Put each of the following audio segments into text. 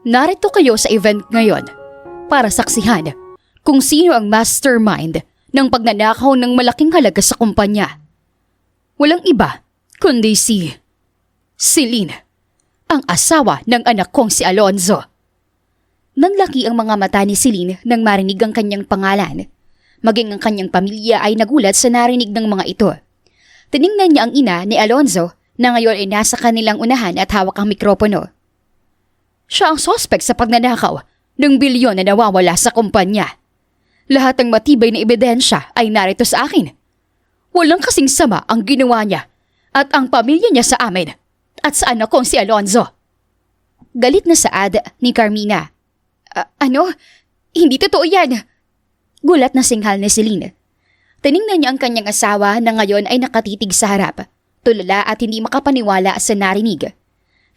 Narito kayo sa event ngayon para saksihan kung sino ang mastermind ng pagnanakaw ng malaking halaga sa kumpanya. Walang iba kundi si Celine, ang asawa ng anak kong si Alonzo. Nanlaki ang mga mata ni Celine nang marinig ang kanyang pangalan. Maging ang kanyang pamilya ay nagulat sa narinig ng mga ito. Tiningnan niya ang ina ni Alonzo na ngayon ay nasa kanilang unahan at hawak ang mikropono. Siya ang sospek sa pagnanakaw ng bilyon na nawawala sa kumpanya. Lahat ng matibay na ebidensya ay narito sa akin. Walang kasing sama ang ginawa niya at ang pamilya niya sa amin at sa anak kong si Alonzo. Galit na saad ni Carmina. Ano? Hindi totoo yan. Gulat na singhal ni Celine. Tiningnan niya ang kanyang asawa na ngayon ay nakatitig sa harap, tulala at hindi makapaniwala sa narinig.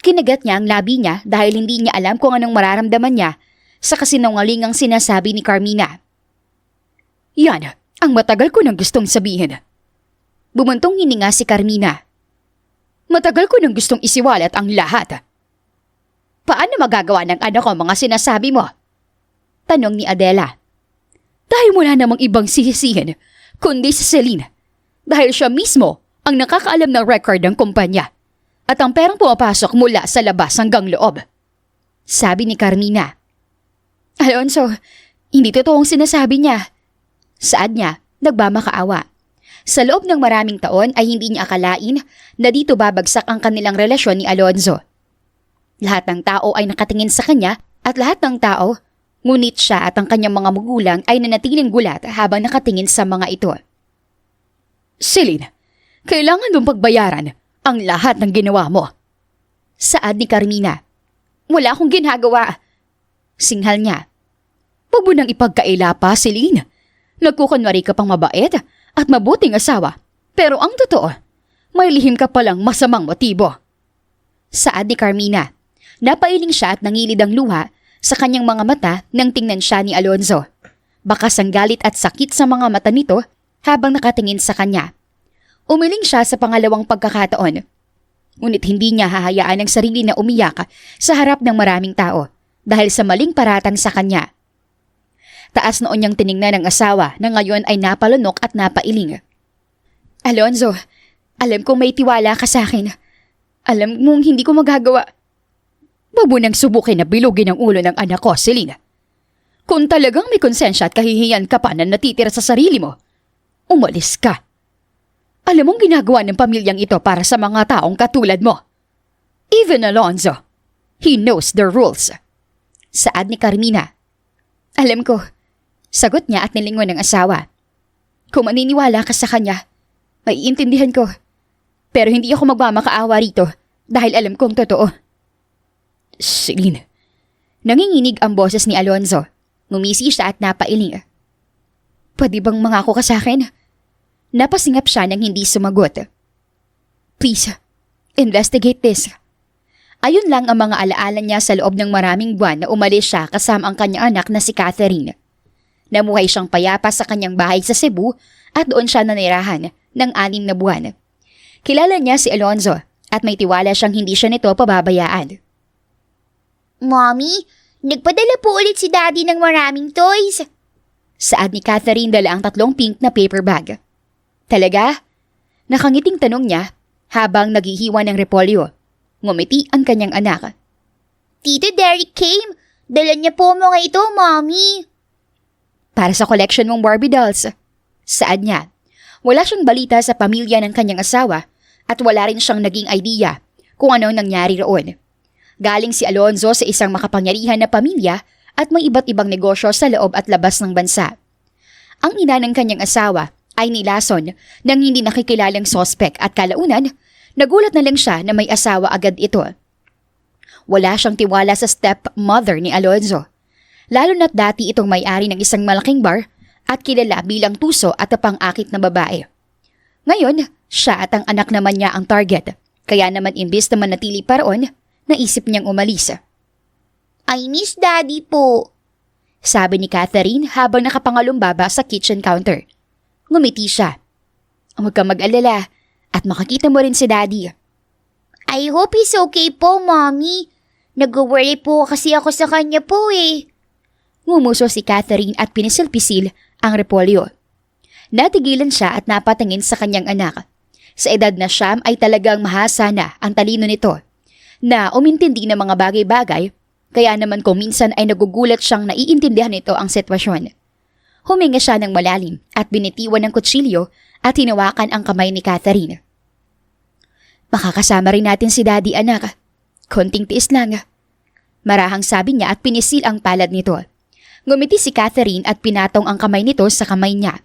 Kinagat niya ang labi niya dahil hindi niya alam kung anong mararamdaman niya sa kasinungalingang sinasabi ni Carmina. Yan ang matagal ko nang gustong sabihin. Bumuntong hininga si Carmina. Matagal ko nang gustong isiwalat ang lahat. Paano magagawa ng anak ko mga sinasabi mo? Tanong ni Adela. Dahil wala namang ibang sisisihin kundi si Celine. Dahil siya mismo ang nakakaalam ng record ng kumpanya at ang perang pumapasok mula sa labas hanggang loob. Sabi ni Carmina. Alonzo, hindi totoong sinasabi niya. Saad niya, nagmamakaawa. Sa loob ng maraming taon ay hindi niya akalain na dito babagsak ang kanilang relasyon ni Alonzo. Lahat ng tao ay nakatingin sa kanya at lahat ng tao, ngunit siya at ang kanyang mga magulang ay nanatiling gulat habang nakatingin sa mga ito. Celine, kailangan mong pagbayaran ang lahat ng ginawa mo. Saad ni Carmina. Wala akong ginagawa. Singhal niya. Huwag mo nang ipagkaila pa, Celine. Nagkukunwari ka pang mabait at mabuting asawa. Pero ang totoo, may lihim ka palang masamang motibo. Saad ni Carmina. Napailing siya at nangilid ang luha sa kanyang mga mata nang tingnan siya ni Alonzo. Bakas ang galit at sakit sa mga mata nito habang nakatingin sa kanya. Umiling siya sa pangalawang pagkakataon. Ngunit hindi niya hahayaan ang sarili na umiyak sa harap ng maraming tao dahil sa maling paratang sa kanya. Taas noon niyang tiningnan ng asawa na ngayon ay napalunok at napailing. Alonzo, alam kong may tiwala ka sa akin. Alam mong hindi ko magagawa. Huwag mo nang subukin na bilugin ang ulo ng anak ko, Celine. Kung talagang may konsensya at kahihiyan ka pa na natitira sa sarili mo, umalis ka. Alam mong ginagawa ng pamilyang ito para sa mga taong katulad mo. Even Alonzo, he knows the rules. Saad ni Carmina. Alam ko, sagot niya at nilingon ng asawa. Kung maniniwala ka sa kanya, maiintindihan ko. Pero hindi ako magmamakaawa rito dahil alam kong totoo. Celine. Nanginginig ang boses ni Alonzo. Ngumisi siya at napailing. Pwede bang mangako ka sa akin? Napasingap siya nang hindi sumagot. Please, investigate this. Ayun lang ang mga alaala niya sa loob ng maraming buwan na umalis siya kasama ang kanyang anak na si Catherine. Namuhay siyang payapa sa kanyang bahay sa Cebu at doon siya nanirahan ng 6 na buwan. Kilala niya si Alonzo at may tiwala siyang hindi siya nito pababayaan. Mommy, nagpadala po ulit si Daddy ng maraming toys. Saad ni Catherine dala ang 3 pink na paper bag. Talaga? Nakangiting tanong niya habang naghihiwa ng repolyo. Ngumiti ang kanyang anak. Tito Derek came. Dala niya po mga ito, Mommy. Para sa collection mong Barbie dolls. Saad niya. Wala siyang balita sa pamilya ng kanyang asawa at wala rin siyang naging idea kung ano nangyari roon. Galing si Alonzo sa isang makapangyarihan na pamilya at may iba't ibang negosyo sa loob at labas ng bansa. Ang ina ng kanyang asawa ay nilason ng hindi nakikilalang sospek at kalaunan, nagulat na lang siya na may asawa agad ito. Wala siyang tiwala sa stepmother ni Alonzo, lalo na't dati itong may-ari ng isang malaking bar at kilala bilang tuso at pang-akit na babae. Ngayon, siya at ang anak naman niya ang target, kaya naman imbis na manatili pa roon, naisip niyang umalis. I miss Daddy po, sabi ni Catherine habang nakapangalumbaba sa kitchen counter. Ngumiti siya. Huwag kang mag-alala at makakita mo rin si Daddy. I hope he's okay po, Mommy. Nag-worry po kasi ako sa kanya po eh. Ngumuso si Catherine at pinisil-pisil ang repolyo. Natigilan siya at napatingin sa kanyang anak. Sa edad na siyam ay talagang mahasa na ang talino nito na umintindi ng mga bagay-bagay, kaya naman kung minsan ay nagugulat siyang naiintindihan nito ang sitwasyon. Huminga siya ng malalim at binitiwan ng kutsilyo at hinawakan ang kamay ni Catherine. Makakasama rin natin si Daddy, anak. Konting tiis lang. Marahang sabi niya at pinisil ang palad nito. Ngumiti si Catherine at pinatong ang kamay nito sa kamay niya.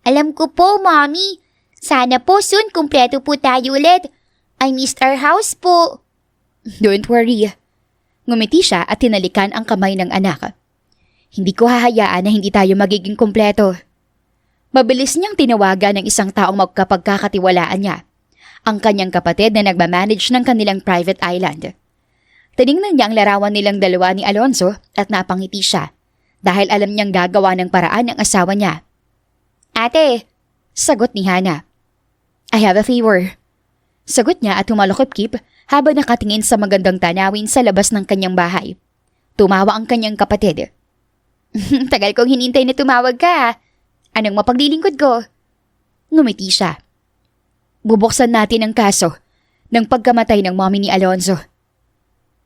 Alam ko po, Mommy. Sana po soon kumpleto po tayo ulit. I missed our house po. Don't worry. Ngumiti siya at tinalikan ang kamay ng anak. Hindi ko hahayaan na hindi tayo magiging kumpleto. Mabilis niyang tinawagan ng isang taong magkapagkakatiwalaan niya, ang kanyang kapatid na nagmamanage ng kanilang private island. Tiningnan niya ang larawan nilang dalawa ni Alonzo at napangiti siya dahil alam niyang gagawa ng paraan ng asawa niya. Ate, sagot ni Hana. I have a favor. Sagot niya at humalokip-kip habang nakatingin sa magandang tanawin sa labas ng kanyang bahay. Tumawa ang kanyang kapatid. Tagal kong hinintay na tumawag ka. Anong mapaglilingkod ko? Ngumiti siya. Bubuksan natin ang kaso ng pagkamatay ng mommy ni Alonzo.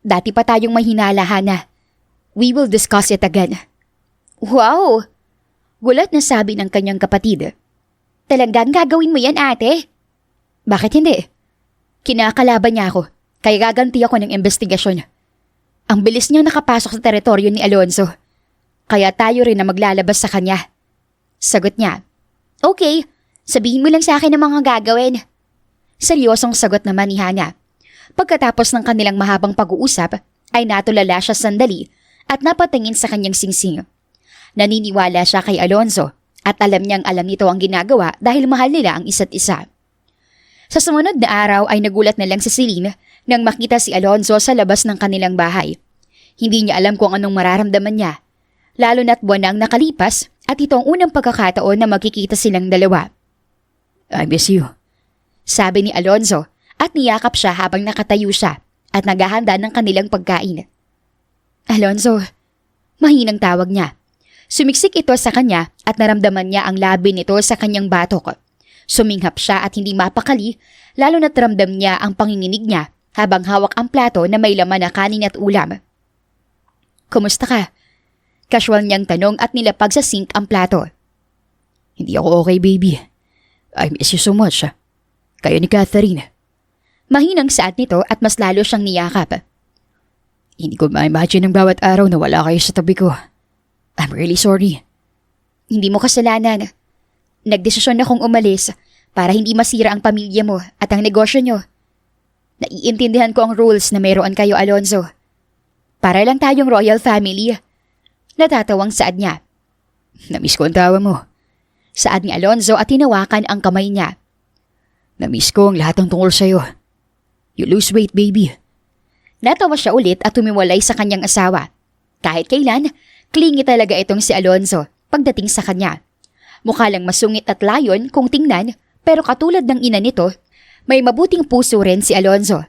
Dati pa tayong may hinala, Hana. We will discuss it again. Wow! Gulat na sabi ng kanyang kapatid. Talagang gagawin mo yan, ate? Bakit hindi? Kinakalaban niya ako, kaya gaganti ako ng investigasyon. Ang bilis niyang nakapasok sa teritoryo ni Alonzo, kaya tayo rin na maglalabas sa kanya. Sagot niya. Okay, sabihin mo lang sa akin ang mga gagawin. Seryosong sagot naman ni Hana. Pagkatapos ng kanilang mahabang pag-uusap, ay natulala siya sandali at napatingin sa kanyang singsing. Naniniwala siya kay Alonzo at alam niyang alam nito ang ginagawa dahil mahal nila ang isa't isa. Sa sumunod na araw ay nagulat na lang si Celine nang makita si Alonzo sa labas ng kanilang bahay. Hindi niya alam kung anong mararamdaman niya, lalo na't buwan na ang nakalipas at ito ang unang pagkakataon na magkikita silang dalawa. I miss you, sabi ni Alonzo at niyakap siya habang nakatayo siya at naghahanda ng kanilang pagkain. Alonzo, mahinang tawag niya. Sumiksik ito sa kanya at naramdaman niya ang labi nito sa kanyang batok. Suminghap siya at hindi mapakali, lalo na't ramdam niya ang panginginig niya habang hawak ang plato na may laman na kanin at ulam. Kumusta ka? Casual niyang tanong at nilapag sa sink ang plato. Hindi ako okay, baby. I miss you so much. Kayo ni Catherine. Mahinang saad nito at mas lalo siyang niyakap. Hindi ko ma-imagine ang bawat araw na wala kayo sa tabi ko. I'm really sorry. Hindi mo kasalanan. Nagdesisyon akong umalis para hindi masira ang pamilya mo at ang negosyo nyo. Naiintindihan ko ang rules na mayroon kayo, Alonzo. Para lang tayong royal family. Natatawang saad niya. Namiss ko ang tawa mo. Saad ni Alonzo at tinawakan ang kamay niya. Namiss ko ang lahat ng tungkol sa'yo. You lose weight, baby. Natawa siya ulit at tumiwalay sa kanyang asawa. Kahit kailan, clingy talaga itong si Alonzo pagdating sa kanya. Mukha lang masungit at layon kung tingnan, pero katulad ng ina nito, may mabuting puso rin si Alonzo.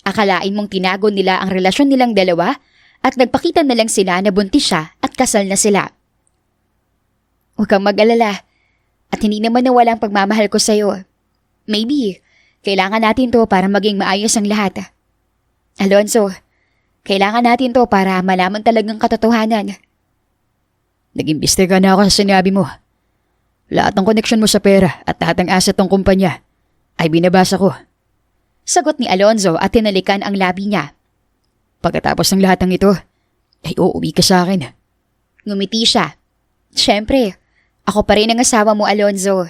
Akalain mong tinago nila ang relasyon nilang dalawa at nagpakita na lang sila na buntis siya at kasal na sila. Huwag kang mag-alala at hindi naman nawala ang pagmamahal ko sa'yo. Maybe, kailangan natin to para maging maayos ang lahat. Alonzo, kailangan natin to para malaman talagang katotohanan. Nag-imbiste ka na ako sa sinabi mo. Lahat ng koneksyon mo sa pera at lahat ng asset ng kumpanya ay binabasa ko. Sagot ni Alonzo at tinalikan ang labi niya. Pagkatapos ng lahat ng ito, ay uuwi ka sa akin. Ngumiti siya. Siyempre, ako pa rin ang asawa mo, Alonzo.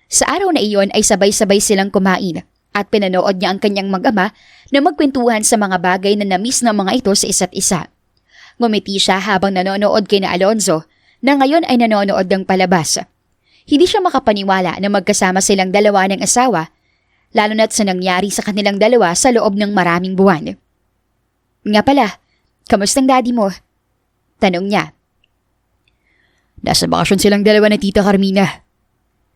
Sa araw na iyon ay sabay-sabay silang kumain at pinanood niya ang kanyang mag-ama na magkwentuhan sa mga bagay na namiss ng mga ito sa isa't isa. Ngumiti siya habang nanonood kina Alonzo na ngayon ay nanonood ng palabas. Hindi siya makapaniwala na magkasama silang dalawa ng asawa, lalo na't sa nangyari sa kanilang dalawa sa loob ng maraming buwan. Nga pala, kamustang daddy mo? Tanong niya. Nasa bakasyon silang dalawa ni Tita Carmina.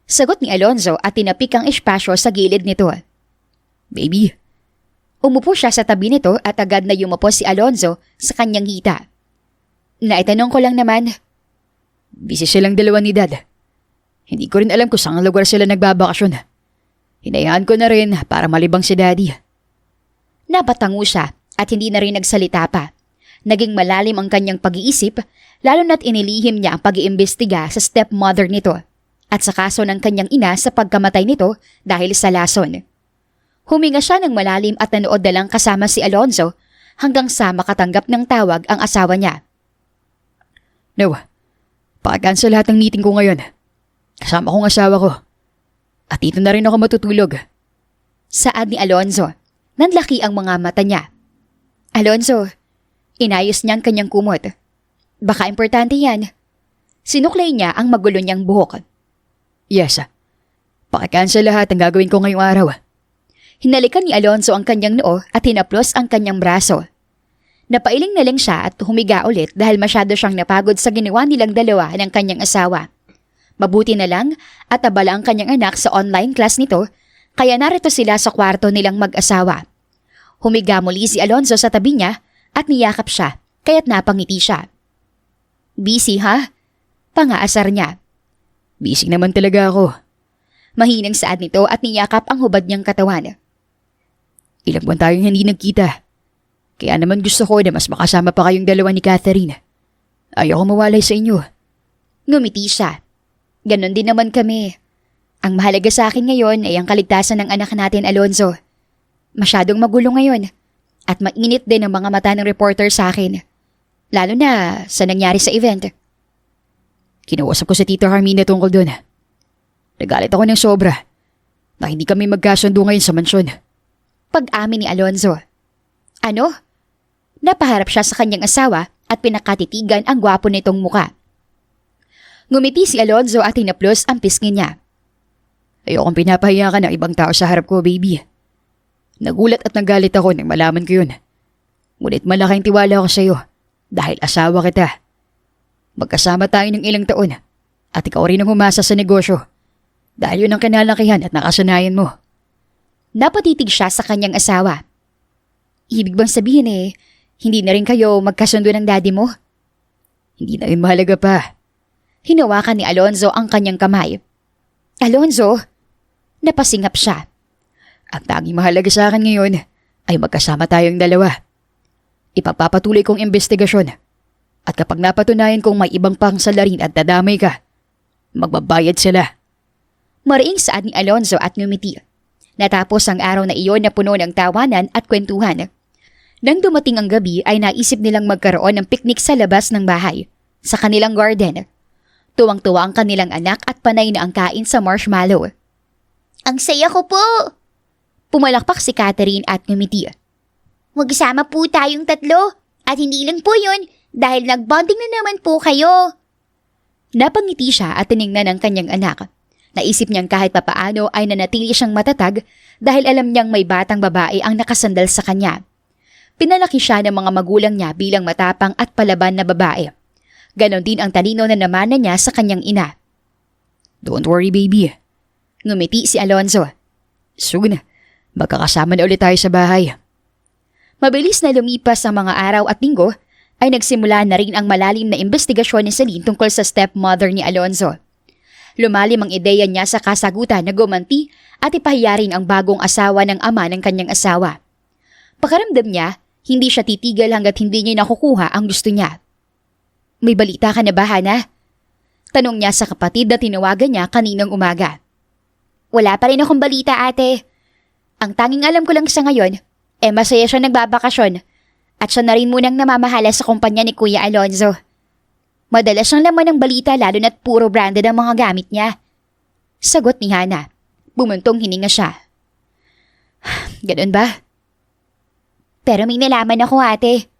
Sagot ni Alonzo at tinapik ang espasyo sa gilid nito. Baby, Umupo siya sa tabi nito at agad na yumupo si Alonzo sa kanyang hita. Naitanong ko lang naman. Busy silang dalawa ni Dad. Hindi ko rin alam kung saan lugar sila nagbabakasyon. Hinayaan ko na rin para malibang si Daddy. Napatango siya at hindi na rin nagsalita pa. Naging malalim ang kanyang pag-iisip lalo na't inilihim niya ang pag-iimbestiga sa stepmother nito at sa kaso ng kanyang ina sa pagkamatay nito dahil sa lason. Huminga siya ng malalim at nanood na lang kasama si Alonzo hanggang sa makatanggap ng tawag ang asawa niya. No, paki-cancel lahat ng meeting ko ngayon. Kasama ko ang asawa ko. At dito na rin ako matutulog. Saad ni Alonzo. Nanlaki ang mga mata niya. Alonzo, inayos niya ang kanyang kumot. Baka importante yan. Sinuklay niya ang magulo niyang buhok. Yes, paki-cancel lahat ang gagawin ko ngayong araw. Hinalikan ni Alonzo ang kanyang noo at hinaplos ang kanyang braso. Napailing na lang siya at humiga ulit dahil masyado siyang napagod sa ginawa nilang dalawa ng kanyang asawa. Mabuti na lang at abala ang kanyang anak sa online class nito kaya narito sila sa kwarto nilang mag-asawa. Humiga muli si Alonzo sa tabi niya at niyakap siya kaya't napangiti siya. Busy ha? Pangaasar niya. Busy naman talaga ako. Mahinang saad nito at niyakap ang hubad niyang katawan. Ilang buwan tayong hindi nagkita. Kaya naman gusto ko na mas makasama pa kayong dalawa ni Catherine. Ayaw ko mawalay sa inyo. Ngumiti siya. Ganon din naman kami. Ang mahalaga sa akin ngayon ay ang kaligtasan ng anak natin, Alonzo. Masyadong magulo ngayon. At mainit din ang mga mata ng reporter sa akin. Lalo na sa nangyari sa event. Kinausap ko si Tita Carmina tungkol doon. Nagalit ako ng sobra na hindi kami magkasundo ngayon sa mansyon. Pag-amin ni Alonzo. Ano? Napaharap siya sa kanyang asawa at pinakatitigan ang gwapo nitong muka. Ngumiti si Alonzo at hinaplos ang pisngi niya. Ayokong pinapahiya ka ng ibang tao sa harap ko, baby. Nagulat at nagalit ako nang malaman ko yun. Ngunit malaking tiwala ko sa iyo dahil asawa kita. Magkasama tayo ng ilang taon at ikaw rin ang humasa sa negosyo dahil yun ang kinalakihan at nakasanayan mo. Napatitig siya sa kanyang asawa. Ibig bang sabihin hindi na rin kayo magkasundo ng daddy mo? Hindi na rin mahalaga pa. Hinawakan ni Alonzo ang kanyang kamay. Alonzo, napasingap siya. Ang tanging mahalaga sa akin ngayon ay magkasama tayong dalawa. Ipagpapatuloy kong investigasyon at kapag napatunayan kong may ibang pang salarin at dadamay ka, magbabayad sila. Mariing saad ni Alonzo at ngumiti. Natapos ang araw na iyon na puno ng tawanan at kwentuhan. Nang dumating ang gabi ay naisip nilang magkaroon ng piknik sa labas ng bahay, sa kanilang garden. Tuwang-tuwa ang kanilang anak at panay na ang kain sa marshmallow. Ang saya ko po! Pumalakpak si Catherine at ngumiti. Magsama po tayong tatlo at hindi lang po yun dahil nagbonding na naman po kayo. Napangiti siya at tiningnan ang kanyang anak. Naisip niyang kahit papaano ay nanatili siyang matatag dahil alam niyang may batang babae ang nakasandal sa kanya. Pinalaki siya ng mga magulang niya bilang matapang at palaban na babae. Ganon din ang talino na namana niya sa kanyang ina. Don't worry, baby. Ngumiti si Alonzo. Soon, magkakasama na ulit tayo sa bahay. Mabilis na lumipas ang mga araw at linggo ay nagsimula na rin ang malalim na investigasyon ni Celine tungkol sa stepmother ni Alonzo. Lumalim ang ideya niya sa kasagutan na gumanti at ipahiya rin ang bagong asawa ng ama ng kanyang asawa. Pakaramdam niya, hindi siya titigil hanggat hindi niya nakukuha ang gusto niya. May balita ka na ba, Hana? Tanong niya sa kapatid na tinawagan niya kaninang umaga. Wala pa rin akong balita, ate. Ang tanging alam ko lang sa ngayon, masaya siya nagbabakasyon at siya na rin munang namamahala sa kumpanya ni Kuya Alonzo. Madalas siyang laman ng balita lalo na't puro branded ang mga gamit niya. Sagot ni Hana. Bumuntong hininga siya. Ganun ba? Pero may nalaman ako, ate.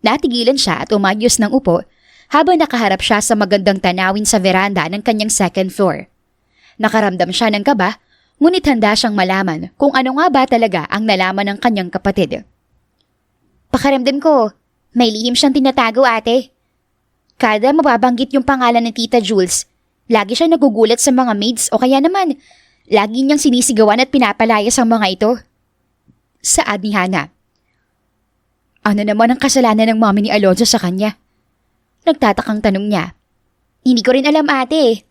Natigilan siya at umayos ng upo habang nakaharap siya sa magandang tanawin sa veranda ng kanyang second floor. Nakaramdam siya ng kaba, ngunit handa siyang malaman kung ano nga ba talaga ang nalaman ng kanyang kapatid. Pakaramdam ko, may lihim siyang tinatago, ate. Kada mababanggit yung pangalan ng Tita Jules, lagi siya nagugulat sa mga maids o kaya naman, lagi niyang sinisigawan at pinapalayas ang mga ito. Saad ni Hana. Ano naman ang kasalanan ng mami ni Alonzo sa kanya? Nagtatakang tanong niya. Hindi ko rin alam ate.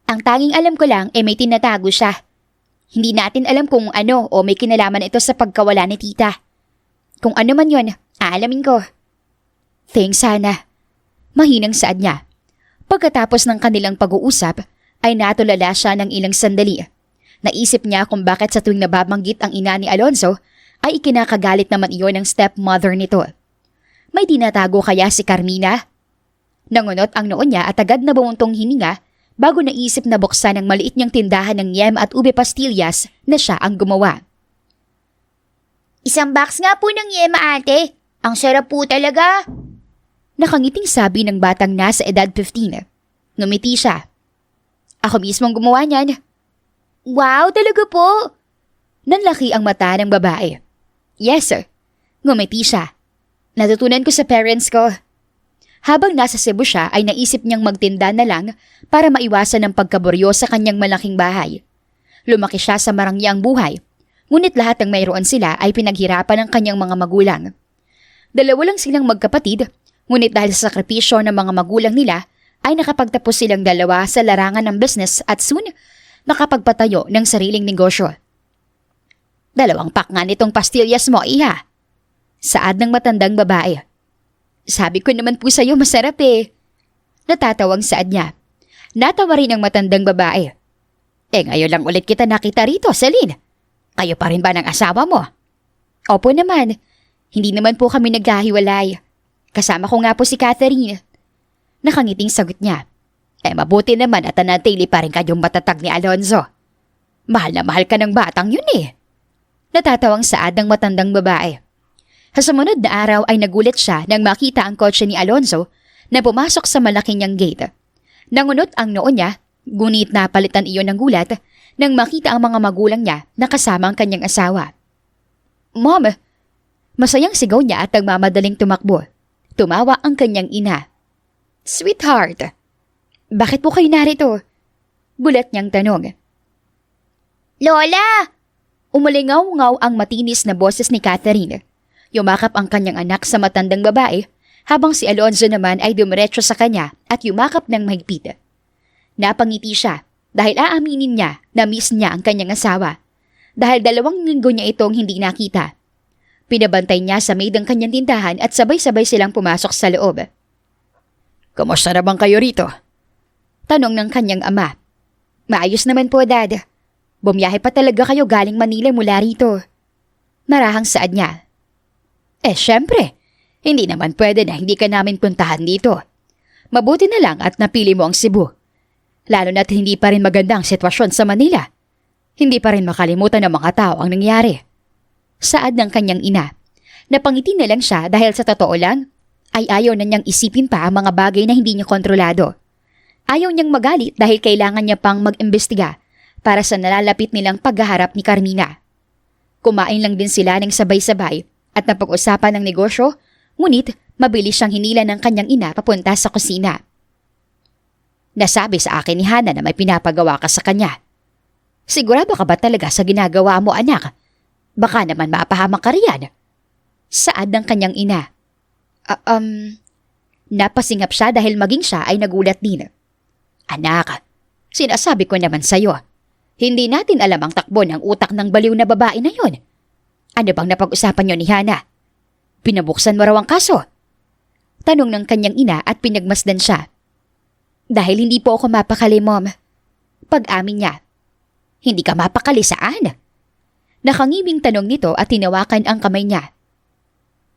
Ang tanging alam ko lang may tinatago siya. Hindi natin alam kung ano o may kinalaman ito sa pagkawala ni tita. Kung ano man yon, aalamin ko. Thanks, Hana. Mahinang saad niya. Pagkatapos ng kanilang pag-uusap, ay natulala siya ng ilang sandali. Naisip niya kung bakit sa tuwing nababanggit ang ina ni Alonzo, ay ikinakagalit naman iyon ng stepmother nito. May tinatago kaya si Carmina? Nangunot ang noon niya at agad na bumuntong hininga bago naisip na buksan ang maliit niyang tindahan ng yem at ube pastillas na siya ang gumawa. Isang box nga po ng yema ate. Ang sarap po talaga. Nakangiting sabi ng batang nasa edad 15. Ngumiti siya. Ako mismong gumawa niyan. Wow, talaga po. Nanlaki ang mata ng babae. Yes, sir. Ngumiti siya. Natutunan ko sa parents ko. Habang nasa Cebu siya ay naisip niyang magtinda na lang para maiwasan ang pagkaburyo sa kanyang malaking bahay. Lumaki siya sa marangyang buhay, ngunit lahat ng mayroon sila ay pinaghirapan ng kanyang mga magulang. Dalawa lang silang magkapatid, ngunit dahil sa sakripisyo ng mga magulang nila ay nakapagtapos silang dalawa sa larangan ng business at soon nakapagpatayo ng sariling negosyo. 2 pack nga nitong pastillas mo, iha. Saad ng matandang babae. Sabi ko naman po sa'yo masarap eh. Natatawang saad niya. Natawa rin ang matandang babae. Ngayon lang ulit kita nakita rito, Celine. Kayo pa rin ba ng asawa mo? Opo naman. Hindi naman po kami nagkahiwalay. Kasama ko nga po si Catherine. Nakangiting sagot niya. Mabuti naman at nanatili pa rin kayong matatag ni Alonzo. Mahal na mahal ka ng batang yun eh. Natatawang saad ng matandang babae. Sa sumunod na araw ay nagulat siya nang makita ang kotse ni Alonzo na pumasok sa malaki niyang gate. Nangunot ang noo niya, ngunit napalitan iyon ng gulat nang makita ang mga magulang niya na kasama ang kanyang asawa. Mom! Masayang sigaw niya at nagmamadaling tumakbo. Tumawa ang kanyang ina. Sweetheart! Bakit po kayo narito? Bulat niyang tanong. Lola! Umalingaw-ngaw ang matinis na boses ni Catherine. Yumakap ang kanyang anak sa matandang babae habang si Alonzo naman ay dumiretso sa kanya at yumakap ng mahigpit. Napangiti siya dahil aaminin niya na miss niya ang kanyang asawa dahil 2 linggo niya itong hindi nakita. Pinabantay niya sa maid ang kanyang tindahan at sabay-sabay silang pumasok sa loob. Kamusta na bang kayo rito? Tanong ng kanyang ama. Maayos naman po, Dad. Bumiyahe pa talaga kayo galing Manila mula rito. Marahang saad niya. Syempre. Hindi naman pwede na hindi ka namin puntahan dito. Mabuti na lang at napili mo ang Cebu. Lalo na't hindi pa rin maganda ang sitwasyon sa Manila. Hindi pa rin makalimutan ng mga tao ang nangyari. Saad ng kanyang ina. Napangiti na lang siya dahil sa totoo lang, ay ayaw na niyang isipin pa ang mga bagay na hindi niya kontrolado. Ayaw niyang magalit dahil kailangan niya pang mag-imbestiga para sa nalalapit nilang paghaharap ni Carmina. Kumain lang din sila ng sabay-sabay at napag-usapan ng negosyo, ngunit mabilis siyang hinila ng kanyang ina papunta sa kusina. Nasabi sa akin ni Hana na may pinapagawa ka sa kanya. Sigurado ka ba talaga sa ginagawa mo, anak? Baka naman mapahamak ka riyan. Saad ng kanyang ina. Napasingap siya dahil maging siya ay nagulat din. Anak, sinasabi ko naman sa'yo. Hindi natin alam ang takbo ng utak ng baliw na babae na yon. Ano bang napag-usapan niyo ni Hana? Pinabuksan mo raw ang kaso? Tanong ng kanyang ina at pinagmasdan siya. Dahil hindi po ako mapakali, Mom. Pag-amin niya. Hindi ka mapakali saan? Nakangibing tanong nito at tinawakan ang kamay niya.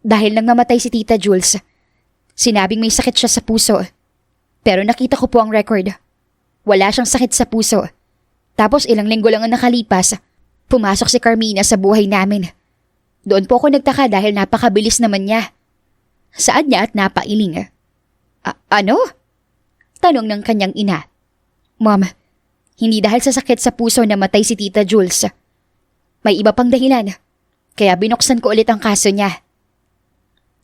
Dahil nang namatay si Tita Jules, sinabing may sakit siya sa puso. Pero nakita ko po ang record. Wala siyang sakit sa puso. Tapos ilang linggo lang ang nakalipas, pumasok si Carmina sa buhay namin. Doon po ako nagtaka dahil napakabilis naman niya. Saad niya at napailing. Ano? Tanong ng kanyang ina. Mom, hindi dahil sa sakit sa puso namatay si Tita Jules. May iba pang dahilan, kaya binuksan ko ulit ang kaso niya.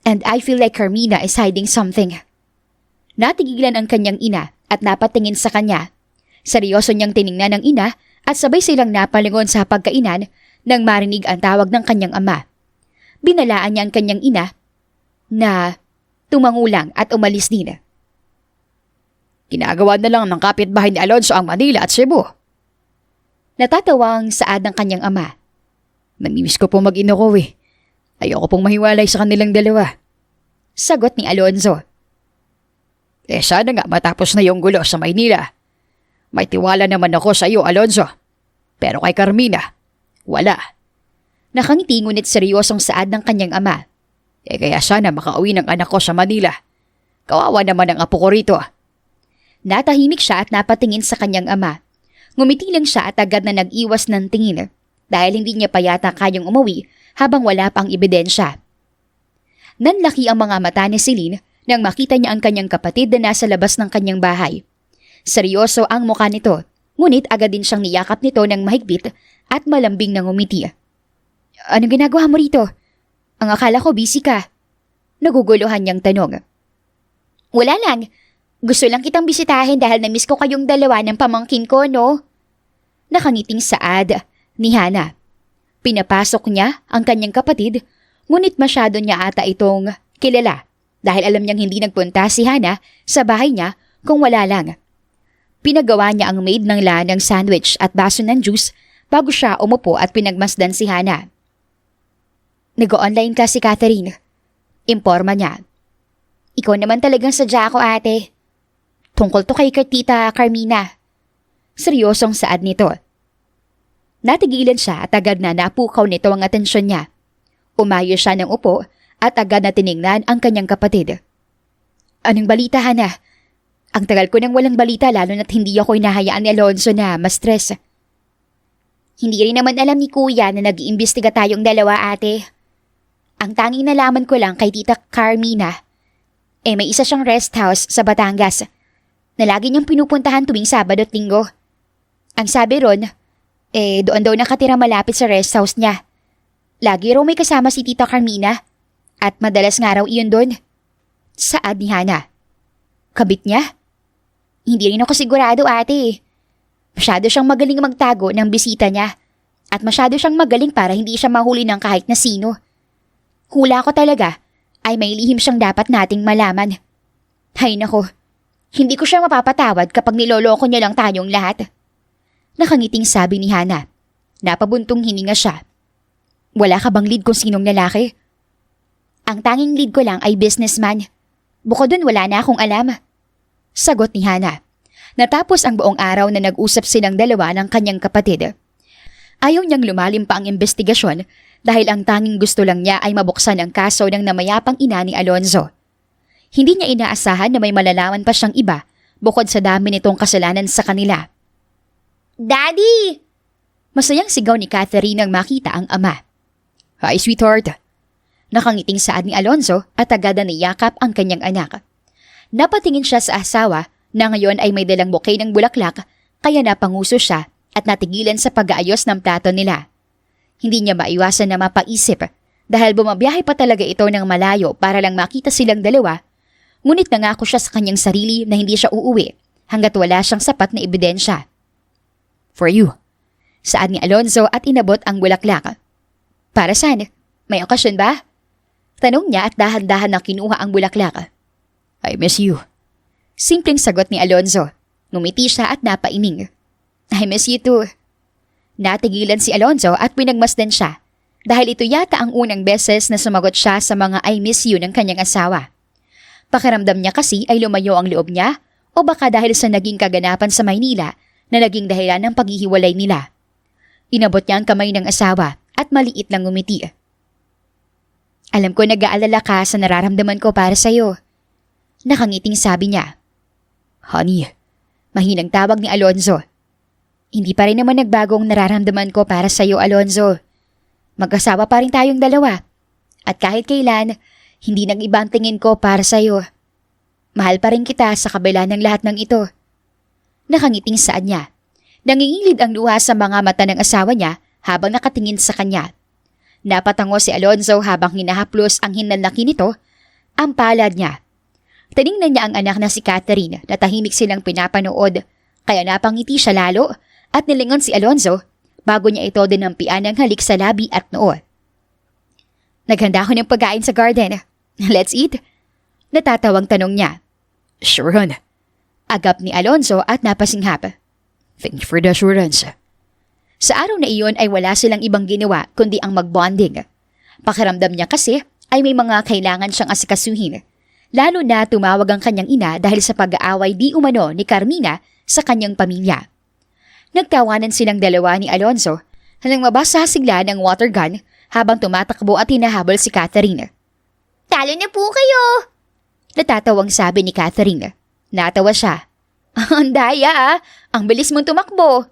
And I feel like Carmina is hiding something. Natigilan ang kanyang ina at napatingin sa kanya. Seryoso niyang tiningnan ng ina at sabay silang napalingon sa pagkainan nang marinig ang tawag ng kanyang ama. Binalaan niya ang kanyang ina na tumangulang at umalis din. Ginagawa na lang ng kapitbahay ni Alonzo ang Manila at Cebu. Natatawang saad ng kanyang ama. Namimiss ko pong mag-ina ko eh. Ayoko pong mahiwalay sa kanilang dalawa. Sagot ni Alonzo. Sana nga matapos na yung gulo sa Maynila. May tiwala naman ako sa iyo, Alonzo. Pero kay Carmina, wala. Nakangiti ngunit seryosong saad ng kanyang ama. Kaya sana makauwi ng anak ko sa Manila. Kawawa naman ang apo ko rito. Natahimik siya at napatingin sa kanyang ama. Ngumiti lang siya at agad na nag-iwas ng tingin dahil hindi niya pa yata kayang umuwi habang wala pang ebidensya. Nanlaki ang mga mata ni Celine nang makita niya ang kanyang kapatid na nasa labas ng kanyang bahay. Seryoso ang mukha nito, ngunit agad din siyang niyakap nito ng mahigpit at malambing na ngumiti. Anong ginagawa mo rito? Ang akala ko busy ka. Naguguluhan niyang tanong. Wala lang. Gusto lang kitang bisitahin dahil na-miss ko kayong dalawa ng pamangkin ko, no? Nakangiting saad ni Hana. Pinapasok niya ang kanyang kapatid, ngunit masyado niya ata itong kilala dahil alam niyang hindi nagpunta si Hana sa bahay niya kung wala lang. Pinagawa niya ang maid ng lanang sandwich at baso ng juice bago siya umupo at pinagmasdan si Hana. Nag-online ka si Catherine. Imporma niya. Ikaw naman talagang sadya ako, ate. Tungkol to kay Tita Carmina. Seryosong saad nito. Natigilan siya at agad na napukaw nito ang atensyon niya. Umayo siya ng upo at agad na tiningnan ang kanyang kapatid. Anong balita, Hana? Ang tagal ko nang walang balita lalo na't hindi ako inahayaan ni Alonzo na ma-stress. Hindi rin naman alam ni Kuya na nag-iimbestiga tayong dalawa, ate. Ang tanging nalaman ko lang kay Tita Carmina, may isa siyang rest house sa Batangas na lagi niyang pinupuntahan tuwing Sabado at Linggo. Ang sabi ron, doon daw nakatira malapit sa rest house niya. Lagi raw may kasama si Tita Carmina at madalas nga raw iyon doon. Saad ni Hana. Kabit niya? Hindi rin ako sigurado, ate. Masyado siyang magaling magtago ng bisita niya at masyado siyang magaling para hindi siya mahuli ng kahit na sino. Hula ko talaga ay may lihim siyang dapat nating malaman. Hay nako, hindi ko siya mapapatawad kapag niloloko niya lang tayong lahat. Nakangiting sabi ni Hana. Napabuntong hininga siya. Wala ka bang lead kung sinong lalaki? Ang tanging lead ko lang ay businessman. Bukod dun wala na akong alam. Sagot ni Hana. Natapos ang buong araw na nag-usap silang dalawa ng kanyang kapatid. Ayaw niyang lumalim pa ang investigasyon dahil ang tanging gusto lang niya ay mabuksan ang kaso ng namayapang ina ni Alonzo. Hindi niya inaasahan na may malalaman pa siyang iba bukod sa dami nitong kasalanan sa kanila. Daddy! Masayang sigaw ni Catherine nang makita ang ama. Hi, sweetheart. Nakangiting saad ni Alonzo at agad na niyakap ang kanyang anak. Napatingin siya sa asawa na ngayon ay may dalang bouquet ng bulaklak kaya napanguso siya at natigilan sa pag-aayos ng plato nila. Hindi niya maiwasan na mapaisip dahil bumabiyahe pa talaga ito ng malayo para lang makita silang dalawa, ngunit nangako siya sa kanyang sarili na hindi siya uuwi hanggat wala siyang sapat na ebidensya. For you. Saad ni Alonzo at inabot ang bulaklak. Para saan? May okasyon ba? Tanong niya at dahan-dahan na kinuha ang bulaklak. I miss you. Simpleng sagot ni Alonzo. Ngumiti siya at napaining. I miss you too. Natigilan si Alonzo at pinagmasdan siya dahil ito yata ang unang beses na sumagot siya sa mga I miss you ng kanyang asawa. Pakiramdam niya kasi ay lumayo ang loob niya o baka dahil sa naging kaganapan sa Maynila na naging dahilan ng paghihiwalay nila. Inabot niya ang kamay ng asawa at maliit lang ngumiti. Alam ko nag-aalala ka sa nararamdaman ko para sa'yo. Nakangiting sabi niya. Honey. Mahinang tawag ni Alonzo. Hindi pa rin naman nagbagong nararamdaman ko para sa'yo, Alonzo. Mag-asawa pa rin tayong dalawa. At kahit kailan, hindi nag-iba ang tingin ko para sa'yo. Mahal pa rin kita sa kabila ng lahat ng ito. Nakangiting saad niya. Nangingilid ang luha sa mga mata ng asawa niya habang nakatingin sa kanya. Napatango si Alonzo habang hinahaplos ang hinanlaki nito, ang palad niya. Tiningnan niya ang anak na si Catherine na tahimik silang pinapanood, kaya napangiti siya lalo at nilingon si Alonzo bago niya ito dinampian ng halik sa labi at noo. Naghanda ko ng pagkain sa garden. Let's eat? Natatawang tanong niya. Sure, hon. Agap ni Alonzo at napasinghap. Thank you for the assurance. Sa araw na iyon ay wala silang ibang ginawa kundi ang mag-bonding. Pakiramdam niya kasi ay may mga kailangan siyang asikasuhin. Lalo na tumawag ang kanyang ina dahil sa pag-aaway di umano ni Carmina sa kanyang pamilya. Nagtawanan silang dalawa ni Alonzo nang mabasa sigla ng water gun habang tumatakbo at hinahabol si Catherine. Talo na po kayo! Natatawang sabi ni Catherine. Natawa siya. Ang daya ah! Ang bilis mong tumakbo!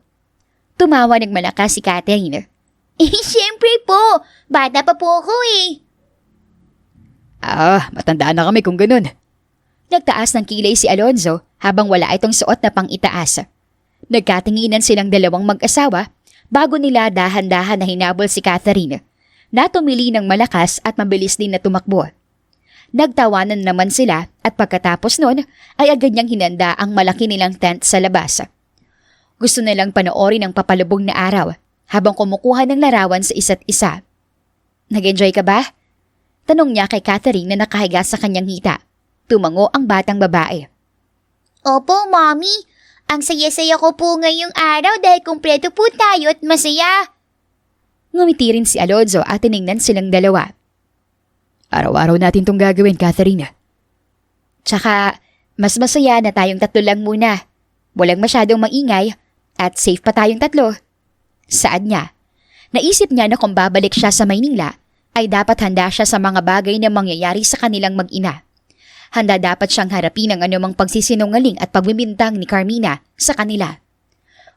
Tumawa ng malakas si Catherine. Siyempre po! Bata pa po ako eh! Matandaan na kami kung ganun. Nagtaas ng kilay si Alonzo habang wala itong suot na pang-itaas. Nagkatinginan silang dalawang mag-asawa bago nila dahan-dahan na hinabol si Catherine na tumili ng malakas at mabilis din na tumakbo. Nagtawanan naman sila at pagkatapos nun ay agad niyang hinanda ang malaki nilang tent sa labas. Gusto nilang panoorin ang papalubog na araw habang kumukuha ng larawan sa isa't isa. Nag-enjoy ka ba? Tanong niya kay Catherine na nakahiga sa kanyang hita. Tumango ang batang babae. Opo, Mommy. Ang saya-saya ko po ngayong araw dahil kumpleto po tayo at masaya. Ngumiti rin si Alonzo at tiningnan silang dalawa. Araw-araw natin tong gagawin, Catherine. Tsaka, mas masaya na tayong tatlo lang muna. Walang masyadong maingay at safe pa tayong tatlo. Saad niya? Naisip niya na kung babalik siya sa Maynila, ay dapat handa siya sa mga bagay na mangyayari sa kanilang mag-ina. Handa dapat siyang harapin ang anumang pagsisinungaling at pagbibintang ni Carmina sa kanila.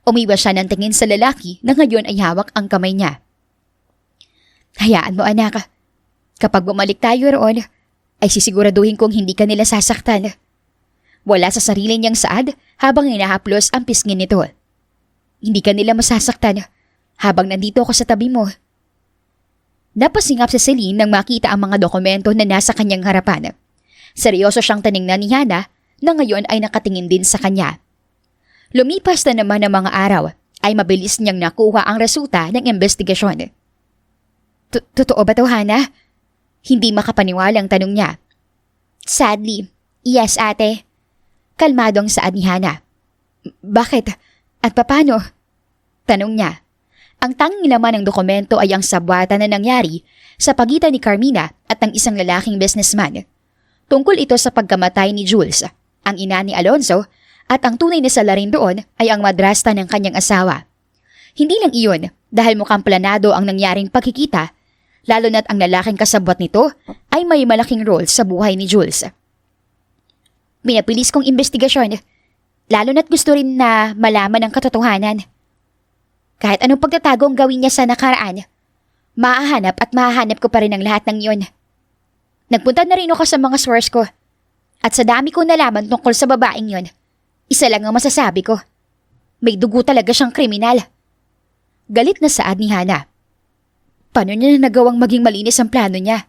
Umiwas siya ng tingin sa lalaki na ngayon ay hawak ang kamay niya. Hayaan mo anak, kapag bumalik tayo roon, ay sisiguraduhin kong hindi ka nila sasaktan. Wala sa sarili niyang saad habang hinahaplos ang pisngin nito. Hindi ka nila masasaktan habang nandito ako sa tabi mo. Napasingap si Celine nang makita ang mga dokumento na nasa kanyang harapan. Seryoso siyang tiningnan ni Hana na ngayon ay nakatingin din sa kanya. Lumipas na naman ang mga araw ay mabilis niyang nakuha ang resulta ng investigasyon. Totoo ba to, Hana? Hindi makapaniwala ang tanong niya. Sadly, yes ate. Kalmadong saad ni Hana. Bakit? At paano? Tanong niya. Ang tanging laman ng dokumento ay ang sabwatan na nangyari sa pagitan ni Carmina at ng isang lalaking businessman. Tungkol ito sa pagkamatay ni Jules, ang ina ni Alonzo, at ang tunay na salarin doon ay ang madrasta ng kanyang asawa. Hindi lang iyon dahil mukhang planado ang nangyaring pagkikita, lalo na't ang lalaking kasabwat nito ay may malaking role sa buhay ni Jules. Pinapilis kong investigasyon, lalo na't gusto rin na malaman ang katotohanan. Kahit anong pagtatago ang gawin niya sa nakaraan, maahanap at mahahanap ko pa rin ang lahat ng iyon. Nagpunta na rin ako sa mga source ko. At sa dami ko nalaman tungkol sa babaeng yon, isa lang ang masasabi ko. May dugo talaga siyang kriminal. Galit na saad ni Hana. Paano niya na nagawang maging malinis ang plano niya?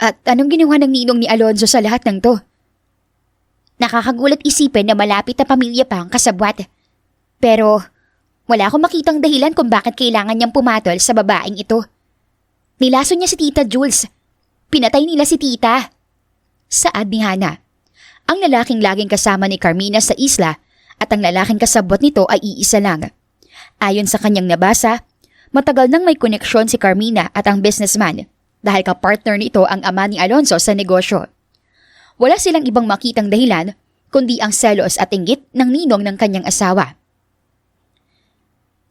At anong ginawa ng ninong ni Alonzo sa lahat ng to? Nakakagulat isipin na malapit na pamilya pa ang kasabwat. Pero wala akong makitang dahilan kung bakit kailangan niyang pumatol sa babaeng ito. Nilason niya si Tita Jules. Pinatay nila si Tita. Saad ni Hana. Ang lalaking laging kasama ni Carmina sa isla at ang lalaking kasabwat nito ay iisa lang. Ayon sa kanyang nabasa, matagal nang may koneksyon si Carmina at ang businessman dahil kapartner nito ang ama ni Alonzo sa negosyo. Wala silang ibang makitang dahilan kundi ang selos at inggit ng ninong ng kanyang asawa.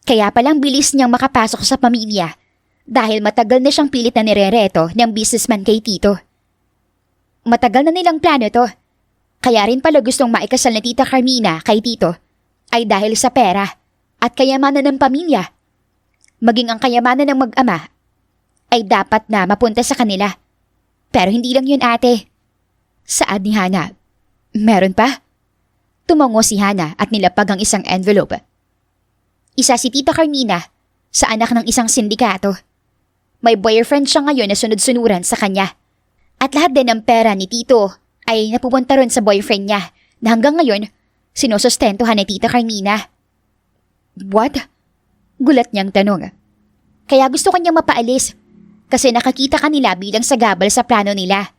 Kaya palang bilis niyang makapasok sa pamilya dahil matagal na siyang pilit na nirereto ng businessman kay Tito. Matagal na nilang plano to. Kaya rin pala gustong maikasal na Tita Carmina kay Tito ay dahil sa pera at kayamanan ng pamilya. Maging ang kayamanan ng mag-ama ay dapat na mapunta sa kanila. Pero hindi lang yun ate. Saad ni Hana. Meron pa? Tumango si Hana at nilapag ang isang envelope. Isa si Tita Carmina sa anak ng isang sindikato. May boyfriend siya ngayon na sunod-sunuran sa kanya. At lahat din ng pera ni Tito ay napupunta ron sa boyfriend niya na hanggang ngayon sinusustentuhan ni Tita Carmina. What? Gulat niyang tanong. Kaya gusto kanyang mapaalis kasi nakakita kanila bilang sagabal sa plano nila.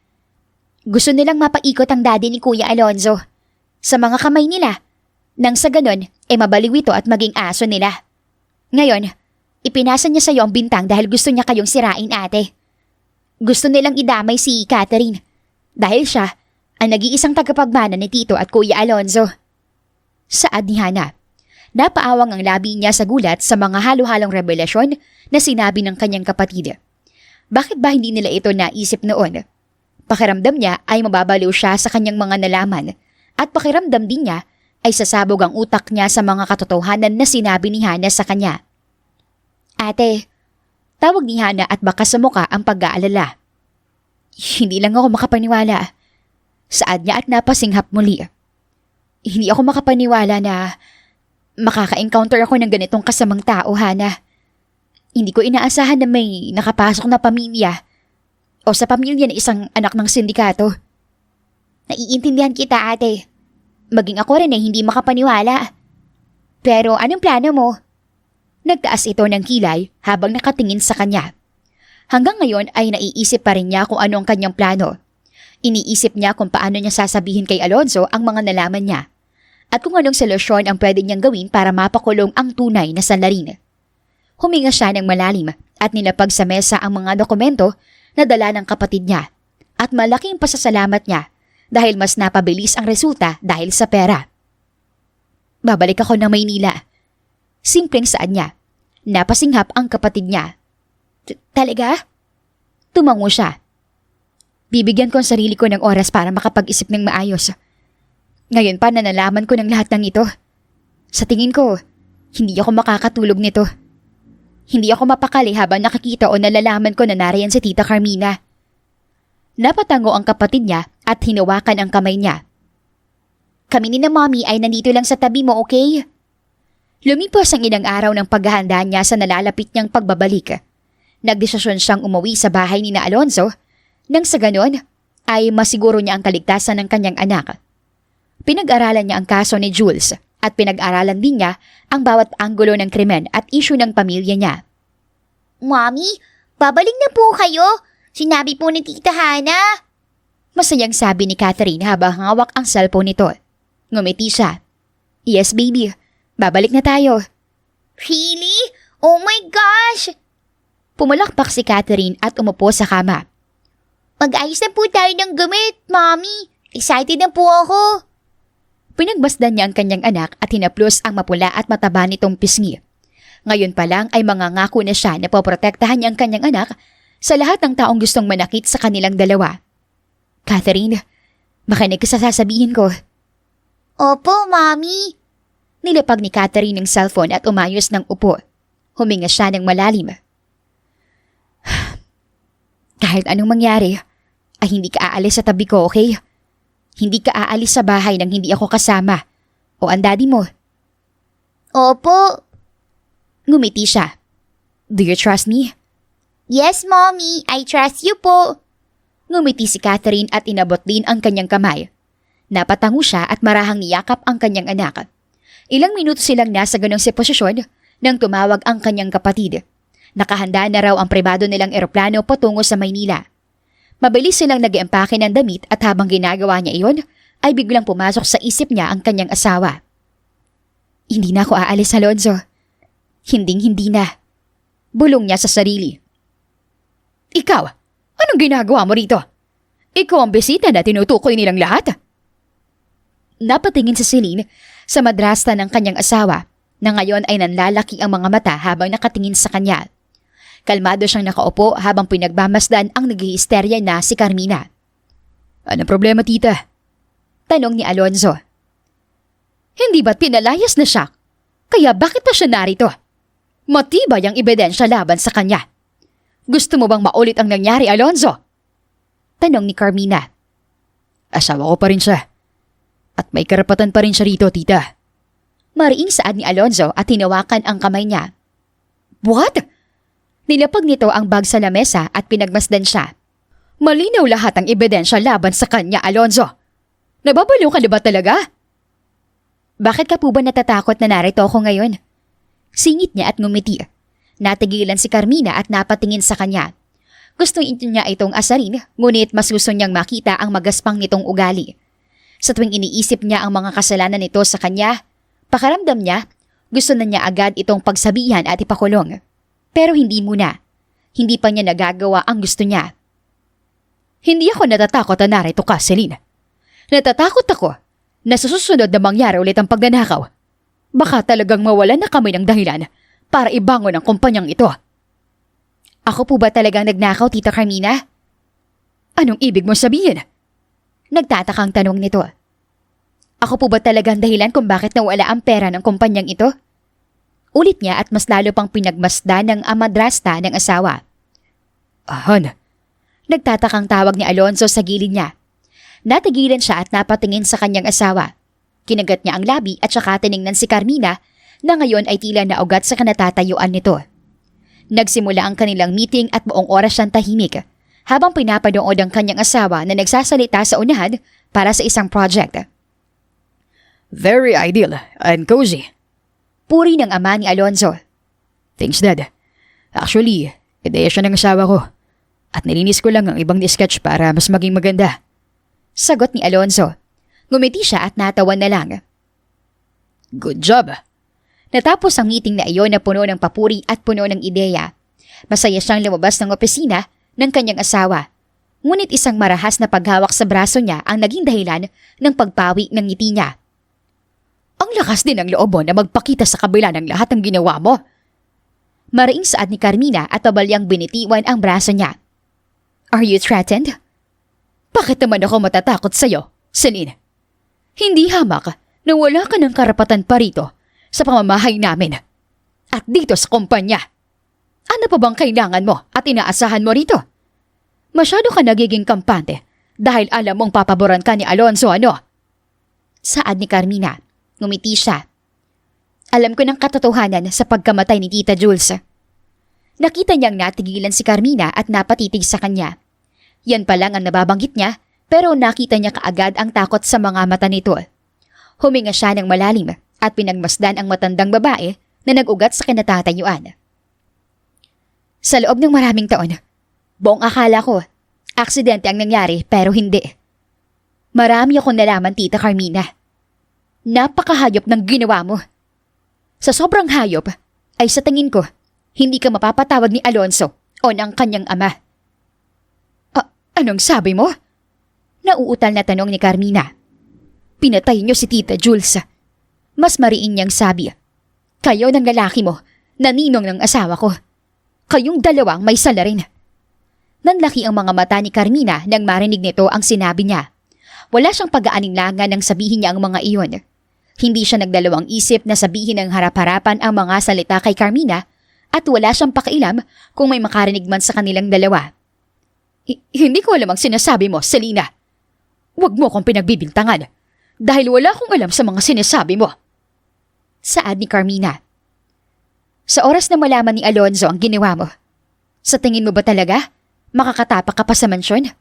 Gusto nilang mapaikot ang daddy ni Kuya Alonzo sa mga kamay nila nang sa ganon mabaliw ito at maging aso nila. Ngayon, ipinasa niya sa iyo ang bintang dahil gusto niya kayong sirain, ate. Gusto nilang idamay si Catherine dahil siya ang nag-iisang tagapagmana ni Tito at Kuya Alonzo. Saad ni Hana. Napaawang ang labi niya sa gulat sa mga halo-halong revelasyon na sinabi ng kanyang kapatid. Bakit ba hindi nila ito naisip noon? Pakiramdam niya ay mababaliw siya sa kanyang mga nalaman at pakiramdam din niya ay sasabog ang utak niya sa mga katotohanan na sinabi ni Hana sa kanya. Ate, tawag ni Hana at baka sa muka ang pag-aalala. Hindi lang ako makapaniwala. Saad niya at napasinghap muli. Hindi ako makapaniwala na makaka-encounter ako ng ganitong kasamang tao, Hana. Hindi ko inaasahan na may nakapasok na pamilya o sa pamilya na isang anak ng sindikato. Naiintindihan kita, ate. Maging ako rin ay hindi makapaniwala. Pero anong plano mo? Nagtaas ito ng kilay habang nakatingin sa kanya. Hanggang ngayon ay naiisip pa rin niya kung ano ang kanyang plano. Iniisip niya kung paano niya sasabihin kay Alonzo ang mga nalaman niya at kung anong solusyon ang pwede niyang gawin para mapakulong ang tunay na sanlarin. Huminga siya ng malalim at nilapag sa mesa ang mga dokumento na dala ng kapatid niya at malaking pasasalamat niya dahil mas napabilis ang resulta dahil sa pera. Babalik ako ng Maynila. Simpleng saad niya. Napasinghap ang kapatid niya. Talaga? Tumango siya. Bibigyan ko ang sarili ko ng oras para makapag-isip ng maayos. Ngayon pa na nalaman ko ng lahat ng ito. Sa tingin ko, hindi ako makakatulog nito. Hindi ako mapakali habang nakikita o nalalaman ko na nariyan si Tita Carmina. Napatango ang kapatid niya at hinawakan ang kamay niya. Kami ni na Mommy ay nandito lang sa tabi mo, okay? Lumipas ang ilang araw ng paghahanda niya sa nalalapit niyang pagbabalik. Nagdesisyon siyang umuwi sa bahay ni na Alonzo nang sa ganon ay masiguro niya ang kaligtasan ng kanyang anak. Pinag-aralan niya ang kaso ni Jules at pinag-aralan din niya ang bawat anggulo ng krimen at isyu ng pamilya niya. Mommy, babalik na po kayo. Sinabi po ni Tita Hana. Masayang sabi ni Catherine habang hawak ang cellphone nito. Ngumiti siya. Yes, baby. Babalik na tayo. Really? Oh my gosh! Pumulakpak si Catherine at umupo sa kama. Mag-ayos na po tayo ng gamit, Mommy. Excited na po ako. Pinagbasdan niya ang kanyang anak at hinaplos ang mapula at mataba nitong pisngi. Ngayon pa lang ay mangangako na siya na poprotektahan niya ang kanyang anak sa lahat ng taong gustong manakit sa kanilang dalawa. Catherine, makinig ka sa sasabihin ko. Opo, Mommy. Nilapag ni Catherine ng cellphone at umayos ng upo. Huminga siya ng malalim. Kahit anong mangyari, ay hindi ka aalis sa tabi ko, okay? Hindi ka aalis sa bahay nang hindi ako kasama. O ang daddy mo. Opo. Ngumiti siya. Do you trust me? Yes, Mommy. I trust you po. Ngumiti si Catherine at inabot din ang kanyang kamay. Napatango siya at marahang niyakap ang kanyang anak. Ilang minuto silang nasa ganong sitwasyon nang tumawag ang kanyang kapatid. Nakahanda na raw ang pribado nilang eroplano patungo sa Maynila. Mabilis silang nag-empake ng damit at habang ginagawa niya iyon, ay biglang pumasok sa isip niya ang kanyang asawa. Hindi na ako aalis, Alonzo. Hinding-hindi na. Bulong niya sa sarili. Ikaw, anong ginagawa mo rito? Ikaw ang bisita na tinutukoy nilang lahat. Napatingin si Celine sa madrasta ng kanyang asawa na ngayon ay nanlalaki ang mga mata habang nakatingin sa kanya. Kalmado siyang nakaupo habang pinagmamasdan ang naghihisterya na si Carmina. Anong problema, tita? Tanong ni Alonzo. Hindi ba't pinalayas na siya? Kaya bakit pa siya narito? Matibay ang ebidensya laban sa kanya. Gusto mo bang maulit ang nangyari, Alonzo? Tanong ni Carmina. Asawa ko pa rin siya. At may karapatan pa rin siya rito, tita. Mariing saad ni Alonzo at hinawakan ang kamay niya. What? Nilapag nito ang bag sa lamesa at pinagmasdan siya. Malinaw lahat ang ebidensya laban sa kanya, Alonzo. Nababaliw ka na ba talaga? Bakit ka po ba natatakot na narito ako ngayon? Singit niya at ngumiti. Natigilan si Carmina at napatingin sa kanya. Gusto niya itong asarin, ngunit mas gusto niyang makita ang magaspang nitong ugali. Sa tuwing iniisip niya ang mga kasalanan nito sa kanya, pakaramdam niya, gusto na niya agad itong pagsabihan at ipakulong. Pero hindi muna. Hindi pa niya nagagawa ang gusto niya. Hindi ako natatakot na narito ka, Celine. Natatakot ako na sa susunod na mangyari ulit ang pagnanakaw. Baka talagang mawalan na kami ng dahilan para ibangon ang kumpanyang ito. Ako po ba talagang nagnakaw, Tita Carmina? Anong ibig mo sabihin? Nagtatakang tanong nito. Ako po ba talagang dahilan kung bakit nawala ang pera ng kumpanyang ito? Ulit niya at mas lalo pang pinagmasdan ng amadrasta ng asawa. Ahan. Nagtatakang tawag ni Alonzo sa gilid niya. Natigilan siya at napatingin sa kanyang asawa. Kinagat niya ang labi at saka tiningnan si Carmina na ngayon ay tila naugat sa kanatatayuan nito. Nagsimula ang kanilang meeting at buong oras siyang tahimik habang pinapanood ang kanyang asawa na nagsasalita sa unahan para sa isang project. Very ideal and cozy. Puri ng ama ni Alonzo. Thanks, Dad. Actually, ideya siya ng asawa ko. At nilinis ko lang ang ibang sketch para mas maging maganda. Sagot ni Alonzo. Ngumiti siya at natawa na lang. Good job. Natapos ang meeting na iyon na puno ng papuri at puno ng ideya. Masaya siyang lumabas ng opisina ng kanyang asawa. Ngunit isang marahas na paghawak sa braso niya ang naging dahilan ng pagpawi ng ngiti niya. Ang lakas din ng loob mo na magpakita sa kabila ng lahat ng ginawa mo. Maraing saad ni Carmina at pabalyang binitiwan ang braso niya. Are you threatened? Bakit naman ako matatakot sa'yo, Celine? Hindi hamak na wala ka ng karapatan pa rito sa pamamahay namin. At dito sa kumpanya. Ano pa bang kailangan mo at inaasahan mo rito? Masyado ka nagiging kampante dahil alam mong papaboran ka ni Alonzo, ano? Saad ni Carmina. Ngumiti siya. Alam ko ng katotohanan sa pagkamatay ni Tita Jules. Nakita niyang natigilan si Carmina at napatitig sa kanya. Yan pa lang ang nababanggit niya pero nakita niya kaagad ang takot sa mga mata nito. Huminga siya ng malalim at pinagmasdan ang matandang babae na nag-ugat sa kinatatayuan. Sa loob ng maraming taon, buong akala ko, aksidente ang nangyari pero hindi. Marami akong nalaman, Tita Carmina. Napakahayop ng ginawa mo. Sa sobrang hayop, ay sa tingin ko, hindi ka mapapatawad ni Alonzo o ng kanyang ama. Anong sabi mo? Nauutal na tanong ni Carmina. Pinatay niyo si Tita Jules. Mas mariin niyang sabi. Kayo ng lalaki mo, naninong ng asawa ko. Kayong dalawang may sala rin. Nanlaki ang mga mata ni Carmina nang marinig nito ang sinabi niya. Wala siyang pag-aalinlangan nang sabihin niya ang mga iyon. Hindi siya nagdalawang isip na sabihin ng harap-harapan ang mga salita kay Carmina at wala siyang pakialam kung may makarinig man sa kanilang dalawa. Hindi ko alam ang sinasabi mo, Selena. Huwag mo akong pinagbibintangan dahil wala akong alam sa mga sinasabi mo. Saad ni Carmina. Sa oras na malaman ni Alonzo ang ginawa mo, sa tingin mo ba talaga makakatapak ka pa sa mansyon?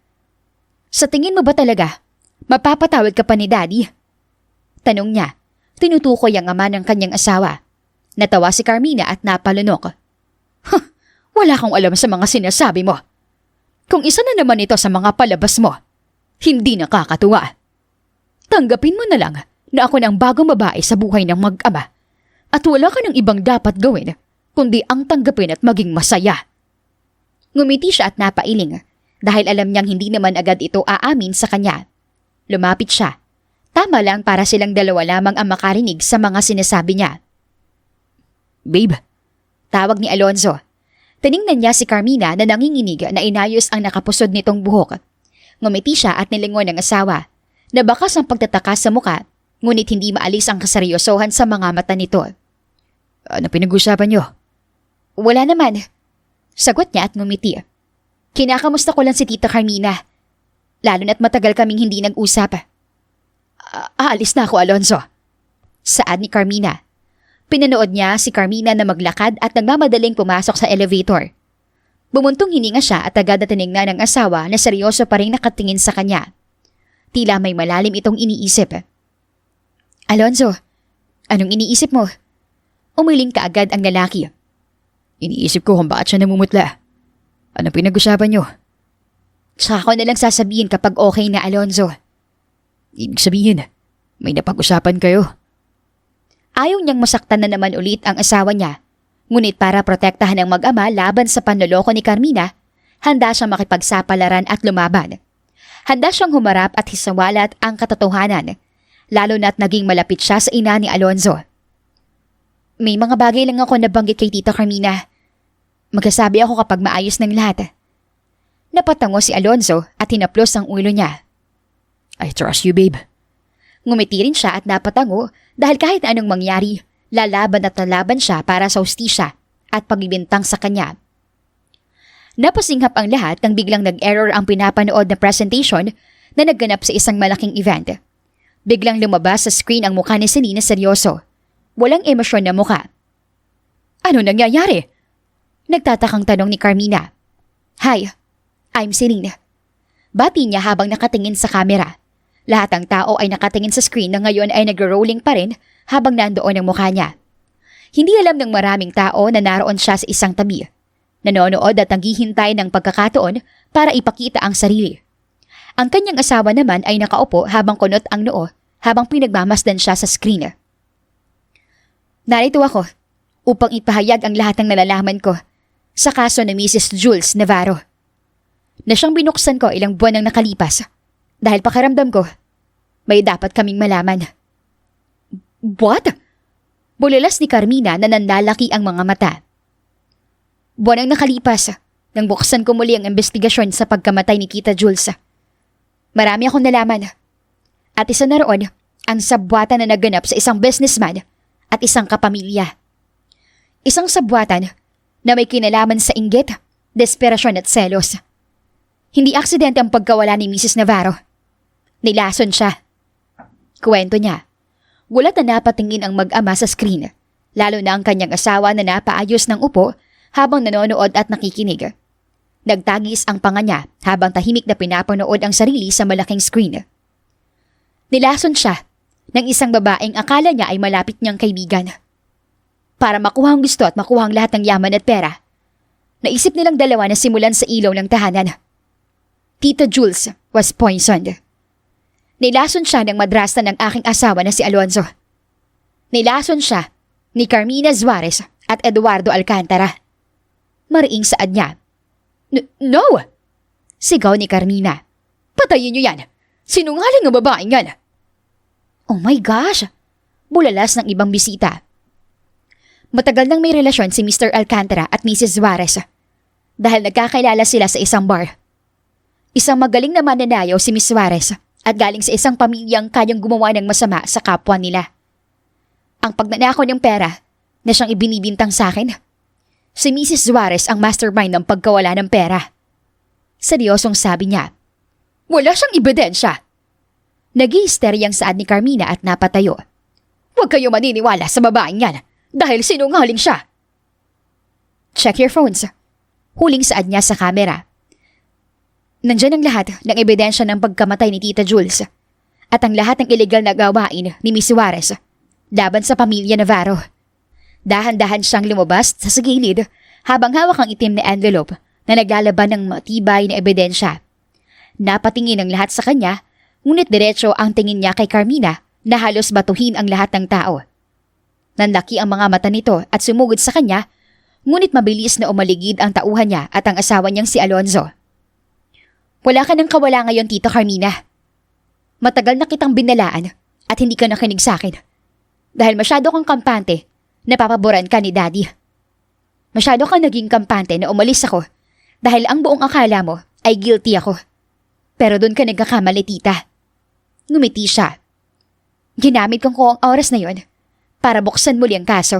Sa tingin mo ba talaga mapapatawad ka pa ni Daddy? Tanong niya, tinutukoy ang ama ng kanyang asawa. Natawa si Carmina at napalunok. Wala akong alam sa mga sinasabi mo. Kung isa na naman ito sa mga palabas mo, hindi nakakatuwa. Tanggapin mo na lang na ako ng bagong babae sa buhay ng mag-ama at wala ka ng ibang dapat gawin kundi ang tanggapin at maging masaya. Ngumiti siya at napailing dahil alam niyang hindi naman agad ito aamin sa kanya. Lumapit siya. Tama lang para silang dalawa lamang ang makarinig sa mga sinasabi niya. Babe, tawag ni Alonzo. Tiningnan niya si Carmina na nanginginig na inayos ang nakapusod nitong buhok. Ngumiti siya at nilingon ng asawa. Nabakas ang pagtataka sa muka, ngunit hindi maalis ang kaseryosohan sa mga mata nito. Ano pinag-usapan niyo? Wala naman. Sagot niya at ngumiti. Kinakamusta ko lang si Tita Carmina. Lalo na't matagal kaming hindi nag-usap. Aalis na ako, Alonzo. Saad ni Carmina. Pinanood niya si Carmina na maglakad at nagmamadaling pumasok sa elevator. Bumuntong hininga siya at agad na tinignan ng asawa na seryoso pa rin nakatingin sa kanya. Tila may malalim itong iniisip. Alonzo, anong iniisip mo? Umiling kaagad ang lalaki. Iniisip ko kung bakit siya namumutla. Anong pinag-usapan niyo? Tsaka ko na lang sasabihin kapag okay na, Alonzo. Ibig sabihin, may napag-usapan kayo. Ayaw niyang masaktan na naman ulit ang asawa niya. Ngunit para protektahan ang mag-ama laban sa panloloko ni Carmina, handa siyang makipagsapalaran at lumaban. Handa siyang humarap at hisawalat ang katotohanan, lalo na't naging malapit siya sa ina ni Alonzo. May mga bagay lang ako nabanggit kay Tita Carmina. Magsasabi ako kapag maayos ng lahat. Napatango si Alonzo at hinaplos ang ulo niya. I trust you, babe. Ngumiti rin siya at napatango dahil kahit anong mangyari, lalaban at lalaban siya para sa hustisya at pagbibintang sa kanya. Napasinghap ang lahat nang biglang nag-error ang pinapanood na presentation na nagganap sa isang malaking event. Biglang lumabas sa screen ang mukha ni Celine na seryoso. Walang emosyon na mukha. Ano nangyayari? Nagtatakang tanong ni Carmina. Hi, I'm Celine. Bati niya habang nakatingin sa kamera. Lahat ng tao ay nakatingin sa screen na ngayon ay nag-rolling pa rin habang nandoon ang mukha niya. Hindi alam ng maraming tao na naroon siya sa isang tabi. Nanonood at naghihintay ng pagkakataon para ipakita ang sarili. Ang kanyang asawa naman ay nakaupo habang kunot ang noo habang pinagmamasdan siya sa screen. Narito ako upang ipahayag ang lahat ng nalalaman ko sa kaso ni Mrs. Jules Navarro. Na siyang binuksan ko ilang buwan nang nakalipas dahil pakiramdam ko may dapat kaming malaman. What? Bulalas ni Carmina na nanlalaki ang mga mata. Buwan ang nakalipas nang buksan ko muli ang investigasyon sa pagkamatay ni Tita Jules. Marami akong nalaman. At isa na roon ang sabwatan na naganap sa isang businessman at isang kapamilya. Isang sabwatan na may kinalaman sa inggit, desperasyon at selos. Hindi aksidente ang pagkawala ni Mrs. Navarro. Nilason siya. Kwento niya. Gulat na napatingin ang mag-ama sa screen, lalo na ang kanyang asawa na napaayos ng upo habang nanonood at nakikinig. Nagtagis ang panga niya habang tahimik na pinapanood ang sarili sa malaking screen. Nilason siya ng isang babaeng akala niya ay malapit niyang kaibigan. Para makuha ang gusto at makuha ang lahat ng yaman at pera, naisip nilang dalawa na simulan sa ilaw ng tahanan. Tita Jules was poisoned. Nilason siya ng madrasta ng aking asawa na si Alonzo. Nilason siya ni Carmina Suarez at Eduardo Alcantara. Mariing saad niya. No! Sigaw ni Carmina. Patayin niyo yan! Sinungaling ang babaeng yan! Oh my gosh! Bulalas ng ibang bisita. Matagal nang may relasyon si Mr. Alcantara at Mrs. Suarez dahil nagkakilala sila sa isang bar. Isang magaling na mananayaw si Miss Suarez at galing sa isang pamilyang kayang gumawa ng masama sa kapwa nila. Ang pagnanakaw ng pera na siyang ibinibintang sa akin, si Mrs. Suarez ang mastermind ng pagkawala ng pera. Seryosong sabi niya. Wala siyang ebidensya. Nag-i-hysteria ang saad ni Carmina at napatayo. Huwag kayo maniniwala sa babaeng yan dahil sinungaling siya. Check your phones. Huling saad niya sa kamera. Nandyan ang lahat ng ebidensya ng pagkamatay ni Tita Jules at ang lahat ng illegal na gawain ni Miss Suarez laban sa pamilya Navarro. Dahan-dahan siyang lumabas sa gilid habang hawak ang itim na envelope na naglalaban ng matibay na ebidensya. Napatingin ang lahat sa kanya, ngunit diretso ang tingin niya kay Carmina na halos batuhin ang lahat ng tao. Nanlaki ang mga mata nito at sumugod sa kanya, ngunit mabilis na umaligid ang tauhan niya at ang asawa niyang si Alonzo. Wala ka nang kawala ngayon, Tita Carmina. Matagal na kitang binalaan at hindi ka nakinig sa akin. Dahil masyado kang kampante, napapaboran ka ni Daddy. Masyado kang naging kampante na umalis ako dahil ang buong akala mo ay guilty ako. Pero doon ka nagkakamali, Tita. Ngumiti siya. Ginamit kong ang oras na yon para buksan muli ang kaso.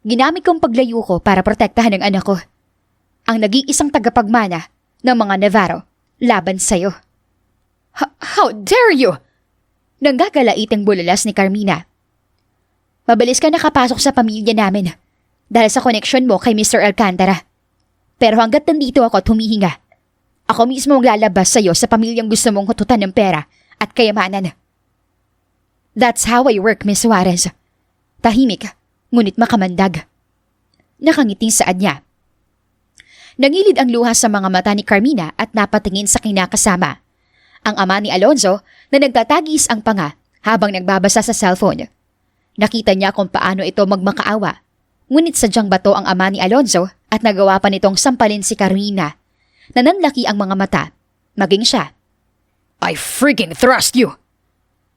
Ginamit kong paglayo ko para protektahan ang anak ko. Ang nag-iisang tagapagmana ng mga Navarro laban sa'yo. How dare you? Nanggagalait ang bulalas ni Carmina. Mabilis ka nakapasok sa pamilya namin dahil sa koneksyon mo kay Mr. Alcantara. Pero hanggat nandito ako at humihinga, ako mismo maglalabas sa'yo sa pamilyang gusto mong hututan ng pera at kayamanan. That's how I work, Miss Suarez. Tahimik, ngunit makamandag. Nakangiting saad niya. Nangilid ang luha sa mga mata ni Carmina at napatingin sa kinakasama. Ang ama ni Alonzo na nagtatagis ang panga habang nagbabasa sa cellphone. Nakita niya kung paano ito magmakaawa. Ngunit sadyang bato ang ama ni Alonzo at nagawa pa nitong sampalin si Carmina. Nananlaki ang mga mata, maging siya. I freaking trust you!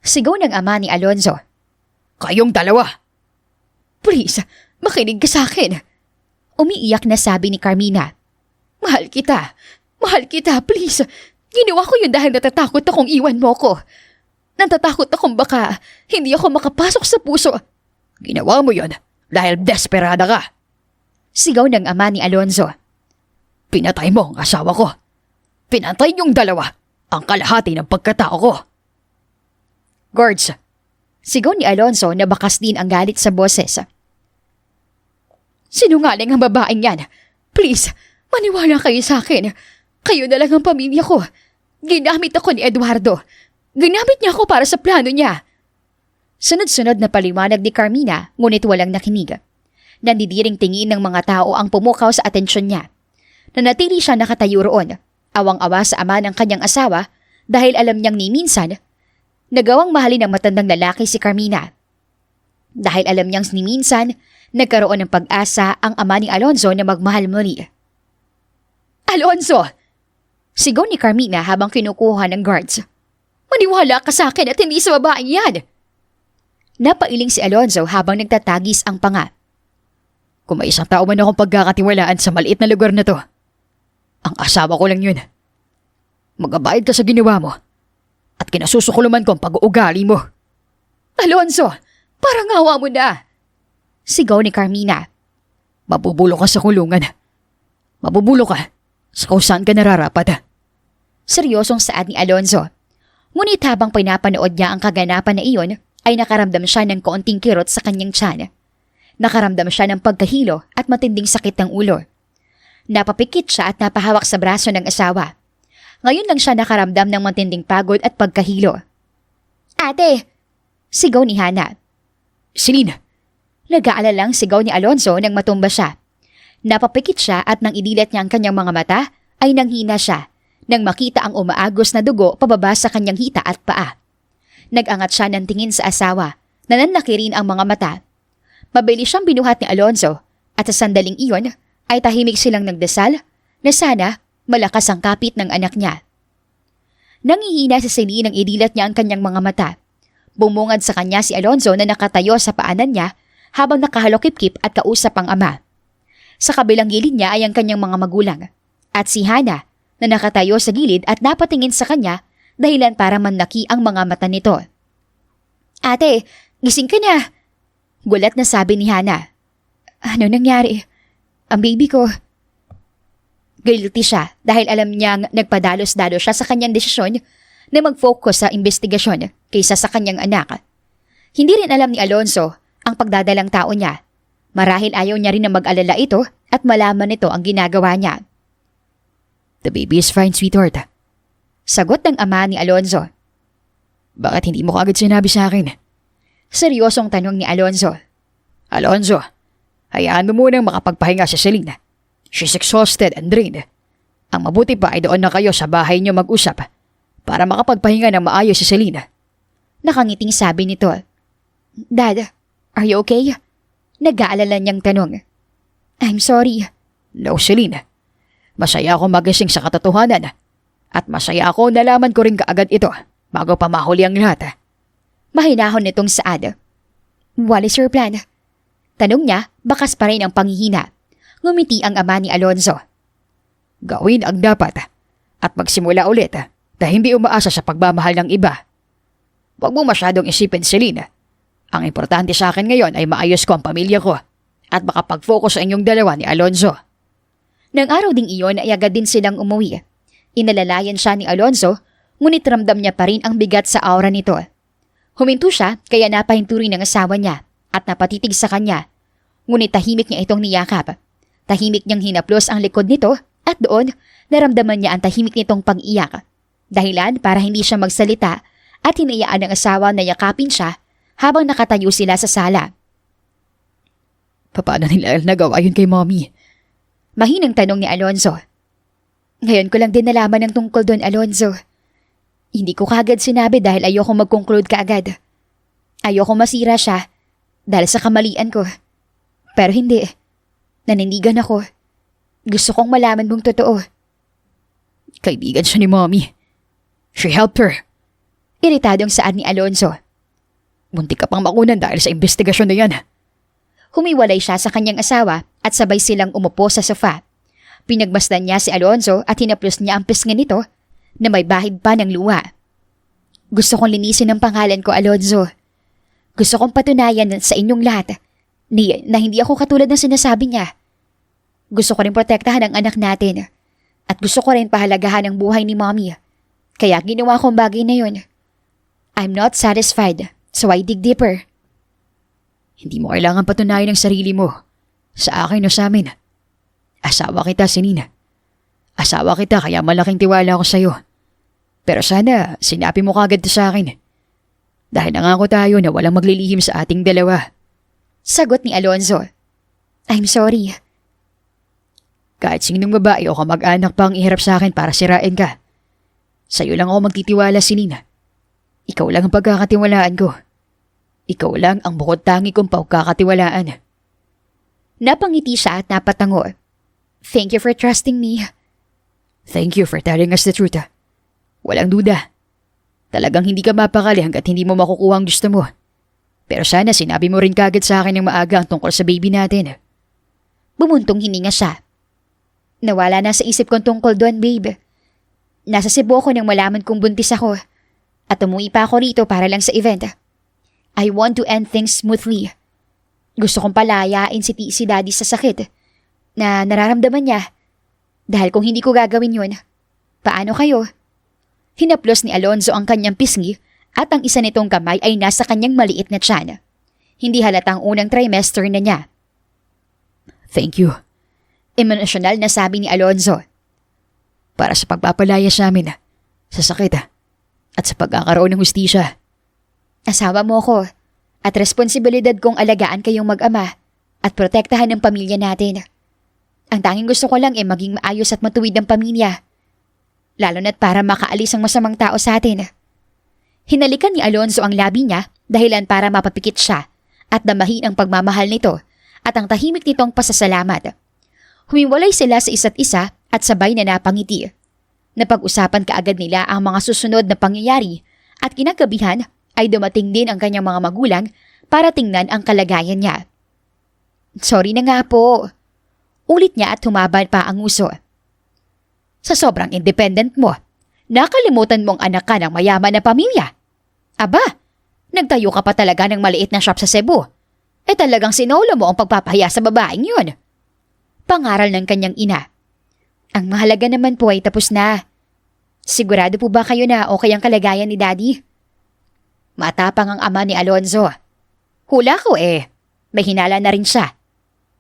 Sigaw ng ama ni Alonzo. Kayong dalawa! Please, makinig ka sa akin. Umiiyak na sabi ni Carmina. Mahal kita. Mahal kita, please. Ginawa ko yun dahil natatakot akong iwan mo ko. Natatakot akong baka hindi ako makapasok sa puso. Ginawa mo yun dahil desperada ka. Sigaw ng ama ni Alonzo. Pinatay mo ang asawa ko. Pinatay niyong dalawa ang kalahati ng pagkatao ko. Guards. Sigaw ni Alonzo na bakas din ang galit sa boses. Sinungaling ang babaeng yan. Please, maniwala kayo sa akin. Kayo na lang ang pamilya ko. Ginamit ako ni Eduardo. Ginamit niya ako para sa plano niya. Sunod-sunod na paliwanag ni Carmina, ngunit walang nakinig. Nandidiring tingin ng mga tao ang pumukaw sa atensyon niya. Nanatili siya nakatayo roon, awang-awa sa ama ng kanyang asawa dahil alam niyang ni minsan, nagawang mahalin ng matandang lalaki si Carmina. Dahil alam niyang ni minsan, nagkaroon ng pag-asa ang ama ni Alonzo na magmahal muli. Alonzo! Sigaw ni Carmina habang kinukuha ng guards. Maniwala ka sa akin at hindi sa babaeng yan! Napailing si Alonzo habang nagtatagis ang panga. Kung may isang tao man akong pagkakatiwalaan sa maliit na lugar na to, ang asawa ko lang yun. Magabayad ka sa ginawa mo at kinasusuklaman ko ang pag-uugali mo. Alonzo! Parang awa mo na! Sigaw ni Carmina. Mabubulok ka sa kulungan. Mabubulok ka sa kung saan ka nararapat. Seryosong saad ni Alonzo. Ngunit habang pinapanood niya ang kaganapan na iyon, ay nakaramdam siya ng kaunting kirot sa kanyang tiyan. Nakaramdam siya ng pagkahilo at matinding sakit ng ulo. Napapikit siya at napahawak sa braso ng asawa. Ngayon lang siya nakaramdam ng matinding pagod at pagkahilo. Ate! Sigaw ni Hana. Celine! Nag-aalalang sigaw ni Alonzo nang matumba siya. Napapikit siya at nang idilat niya ang kanyang mga mata, ay nanghina siya nang makita ang umaagos na dugo pababa sa kanyang hita at paa. Nag-angat siya ng tingin sa asawa, nananlaki rin ang mga mata. Mabilis siyang binuhat ni Alonzo at sa sandaling iyon ay tahimik silang nagdasal na sana malakas ang kapit ng anak niya. Nangihina si Celine nang idilat niya ang kanyang mga mata. Bumungad sa kanya si Alonzo na nakatayo sa paanan niya habang nakahalokip-kip at kausap ang ama. Sa kabilang gilid niya ay ang kanyang mga magulang at si Hana na nakatayo sa gilid at napatingin sa kanya dahilan para manlaki ang mga mata nito. Ate, gising ka na! Gulat na sabi ni Hana. Ano nangyari? Ang baby ko. Guilty siya dahil alam niyang nagpadalos-dalos siya sa kanyang desisyon na mag-focus sa investigasyon kaysa sa kanyang anak. Hindi rin alam ni Alonzo ang pagdadalang tao niya. Marahil ayaw niya rin na mag-alala ito at malaman nito ang ginagawa niya. The baby is fine, sweetheart. Sagot ng ama ni Alonzo. Bakit hindi mo kaagad sinabi sa akin? Seryosong tanong ni Alonzo. Alonzo, hayaan mo munang makapagpahinga si Celine. She's exhausted and drained. Ang mabuti pa ay doon na kayo sa bahay niyo mag-usap para makapagpahinga ng maayos si Celine. Nakangiting sabi nito. Dad, are you okay? Nag-aalala niyang tanong. I'm sorry. No, Celine. Masaya akong magising sa katotohanan at masaya ako nalaman ko rin kaagad ito bago pa mahuli ang lahat. Mahinahon nitong saad. What is your plan? Tanong niya, bakas pa rin ang panghihina. Ngumiti ang ama ni Alonzo. Gawin ang dapat at magsimula ulit na hindi umaasa sa pagmamahal ng iba. Huwag mo masyadong isipin, Celine. Ang importante sa akin ngayon ay maayos ko ang pamilya ko at makapag-focus sa inyong dalawa ni Alonzo. Nang araw ding iyon ay agad din silang umuwi. Inalalayan siya ni Alonzo, ngunit ramdam niya pa rin ang bigat sa aura nito. Huminto siya kaya napahinto rin ng asawa niya at napatitig sa kanya. Ngunit tahimik niya itong niyakap. Tahimik niyang hinaplos ang likod nito at doon naramdaman niya ang tahimik nitong pag-iyak. Dahilan para hindi siya magsalita at hinayaan ng asawa na yakapin siya habang nakatayo sila sa sala. Paano nila nagawa yun kay Mommy? Mahinang tanong ni Alonzo. Ngayon ko lang din nalaman ng tungkol doon, Alonzo. Hindi ko kagad sinabi dahil ayoko mag-conclude kaagad. Ayoko masira siya dahil sa kamalian ko. Pero hindi. Nanindigan ako. Gusto kong malaman mong totoo. Kaibigan siya ni Mommy. She helped her. Iritadong saad ni Alonzo. Muntik ka pang makunan dahil sa investigasyon na yan. Humiwalay siya sa kanyang asawa at sabay silang umupo sa sofa. Pinagmasdan niya si Alonzo at hinaplos niya ang pisngi nito na may bahid pa ng luha. Gusto kong linisin ang pangalan ko, Alonzo. Gusto kong patunayan sa inyong lahat na hindi ako katulad ng sinasabi niya. Gusto ko rin protektahan ang anak natin at gusto ko rin pahalagahan ang buhay ni Mommy. Kaya ginawa kong bagay na yun. I'm not satisfied, so I dig deeper. Hindi mo kailangan patunayan ang sarili mo. Sa akin o sa amin. Asawa kita, Celine. Asawa kita kaya malaking tiwala ako sa'yo. Pero sana sinabi mo kagad to sa akin. Dahil nangako tayo na walang maglilihim sa ating dalawa. Sagot ni Alonzo. I'm sorry. Kahit sinong babae o kamag-anak pa ang iharap sa akin para sirain ka. Sa'yo lang ako magtitiwala, Celine. Ikaw lang ang pagkakatiwalaan ko. Ikaw lang ang bukod tangi kong pagkakatiwalaan. Napangiti siya at napatango. Thank you for trusting me. Thank you for telling us the truth. Walang duda. Talagang hindi ka mapakali hanggat hindi mo makukuha ang gusto mo. Pero sana sinabi mo rin kagad sa akin ng maaga ang tungkol sa baby natin. Bumuntong hininga siya. Nawala na sa isip kong tungkol doon, babe. Nasa Cebu ako nang malaman kong buntis ako. At umuwi pa ako rito para lang sa event. I want to end things smoothly. Gusto kong palayain si Daddy sa sakit na nararamdaman niya. Dahil kung hindi ko gagawin yun, paano kayo? Hinaplos ni Alonzo ang kanyang pisngi at ang isa nitong kamay ay nasa kanyang maliit na tiyan. Hindi halatang unang trimester na niya. Thank you. Emosyonal na sabi ni Alonzo. Para sa pagpapalaya sa amin, sa sakit, at sa pagkakaroon ng hustisya. Asawa mo ko at responsibilidad kong alagaan kayong mag-ama at protektahan ang pamilya natin. Ang tanging gusto ko lang ay maging maayos at matuwid ang pamilya. Lalo na't para makaalis ang masamang tao sa atin. Hinalikan ni Alonzo ang labi niya dahilan para mapapikit siya at damahin ang pagmamahal nito at ang tahimik nitong pasasalamat. Humiwalay sila sa isa't isa at sabay na napangiti. Napag-usapan kaagad nila ang mga susunod na pangyayari at kinagabihan ay dumating din ang kanyang mga magulang para tingnan ang kalagayan niya. Sorry na nga po. Ulit niya at humaba pa ang uso. Sa sobrang independent mo, nakalimutan mong anak ka ng mayaman na pamilya. Aba, nagtayo ka pa talaga ng maliit na shop sa Cebu. Talagang sinolo mo ang pagpapahiya sa babaeng yun. Pangaral ng kanyang ina. Ang mahalaga naman po ay tapos na. Sigurado po ba kayo na okay ang kalagayan ni Daddy? Matapang ang ama ni Alonzo. Hula ko may hinala na rin siya.